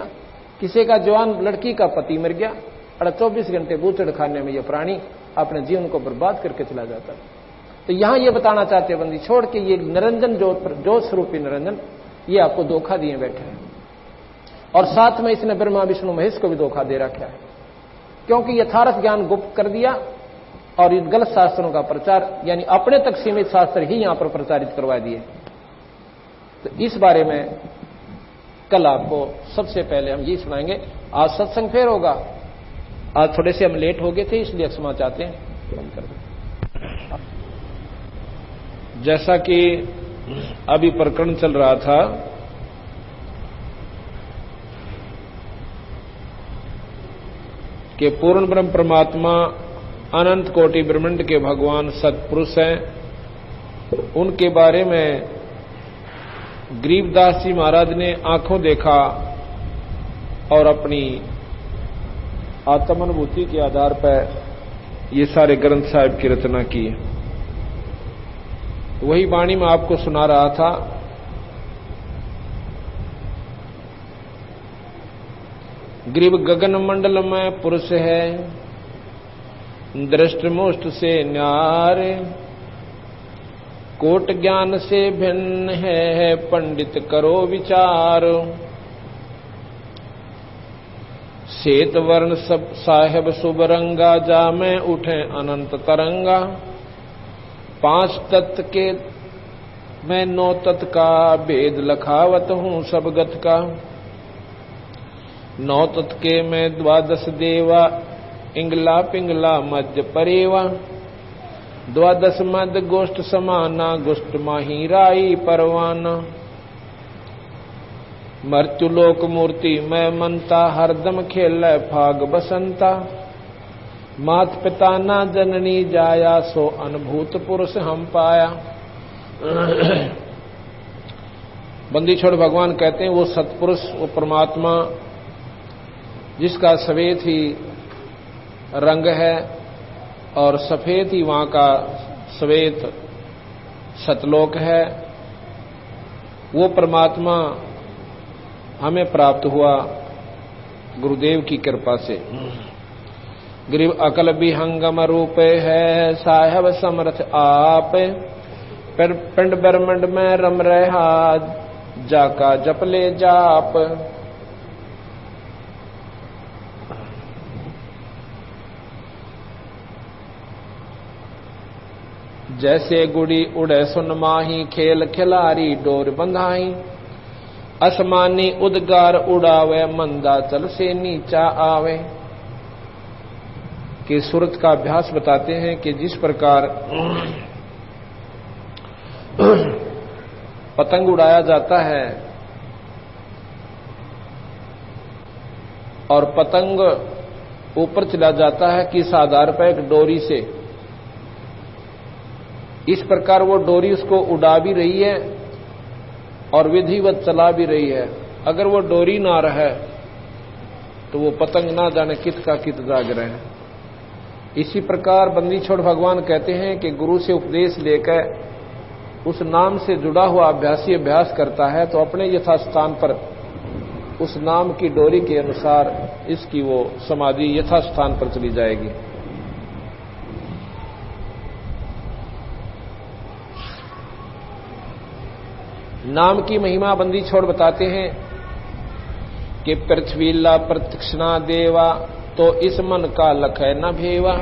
किसी का जवान लड़की का पति मर गया, और 24 घंटे बूचड़ खाने में ये प्राणी अपने जीवन को बर्बाद करके चला जाता है। तो यहां ये बताना चाहते हैं बंदी छोड़ के ये निरंजन जो स्वरूपी निरंजन ये आपको धोखा दिए बैठे हैं, और साथ में इसने ब्रह्मा विष्णु महेश को भी धोखा दे रखा है, क्योंकि यथार्थ ज्ञान गुप्त कर दिया और इन गलत शास्त्रों का प्रचार, यानी अपने तक सीमित शास्त्र ही यहां पर प्रचारित करवा दिए। तो इस बारे में कल आपको सबसे पहले हम ये सुनाएंगे। आज सत्संग फिर होगा। आज थोड़े से हम लेट हो गए थे, इसलिए क्षमा चाहते हैं, बंद कर दें। जैसा कि अभी प्रकरण चल रहा था, कि पूर्ण ब्रह्म परमात्मा अनंत कोटि ब्रह्मांड के भगवान सत्पुरुष हैं, उनके बारे में गरीबदास जी महाराज ने आंखों देखा और अपनी आत्मानुभूति के आधार पर ये सारे ग्रंथ साहिब की रचना की। वही वाणी में आपको सुना रहा था। ग्रीव गगन मंडल में पुरुष है, दृष्ट मुष्ट से न्यारे, कोट ज्ञान से भिन्न है, पंडित करो विचार। श्वेत वर्ण सब साहेब शुभ रंगा, जा में उठे अनंत तरंगा। 5 तत्व के मैं 9 तत्व का, भेद लखावत हूं सब गत का। 9 तत्व के मैं 12 देवा, इंगला पिंगला मध्य परेवा। 12 मध्य गोष्ठ समाना, गोष्ठ माही राई परवाना। मृत्युलोक मूर्ति मैं मनता, हरदम खेल फाग बसंता। मात पिता ना जननी जाया, सो अनुभूत पुरुष हम पाया। बंदी छोड़ भगवान कहते हैं वो सत्पुरुष, वो परमात्मा जिसका सफेद ही रंग है और सफेद ही वहां का श्वेत सतलोक है, वो परमात्मा हमें प्राप्त हुआ गुरुदेव की कृपा से। ग्रीव अकल विहंगम रूप है, साहेब समर्थ आप। पिंड ब्रह्मंड में रम रहा, जाका जप ले जाप। जैसे गुड़ी उड़े सुन माही, खेल खिलारी डोर बंधाई। असमानी उद्गार उड़ावे, मंदा चल से नीचा आवे। कि सूरत का अभ्यास बताते हैं कि जिस प्रकार पतंग उड़ाया जाता है और पतंग ऊपर चला जाता है किस आधार पर, एक डोरी से, इस प्रकार वो डोरी उसको उड़ा भी रही है और विधिवत चला भी रही है। अगर वो डोरी ना रहे तो वो पतंग ना जाने कित का कित जाग रहे हैं। इसी प्रकार बंदी छोड़ भगवान कहते हैं कि गुरु से उपदेश लेकर उस नाम से जुड़ा हुआ अभ्यासी अभ्यास करता है तो अपने यथास्थान पर उस नाम की डोरी के अनुसार इसकी वो समाधि यथास्थान पर चली जाएगी। नाम की महिमा बंदी छोड़ बताते हैं कि पृथ्वीला प्रतीक्षणा देवा, तो इस मन का लखै न भेवा।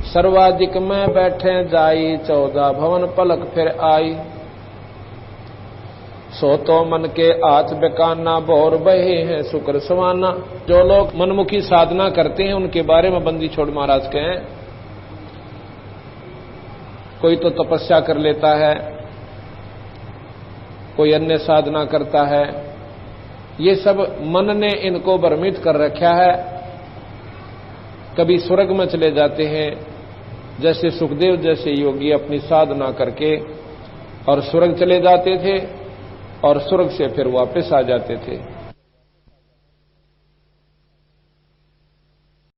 सर्वाधिक में बैठे जाई, 14 भवन पलक फिर आई। सो तो मन के हाथ बेकाना, भौर बहे हैं शुक्र सवाना। जो लोग मनमुखी साधना करते हैं उनके बारे में बंदी छोड़ महाराज कहें, कोई तो तपस्या कर लेता है, कोई अन्य साधना करता है, ये सब मन ने इनको भ्रमित कर रखा है। कभी स्वर्ग में चले जाते हैं, जैसे सुखदेव जैसे योगी अपनी साधना करके और स्वर्ग चले जाते थे और स्वर्ग से फिर वापस आ जाते थे।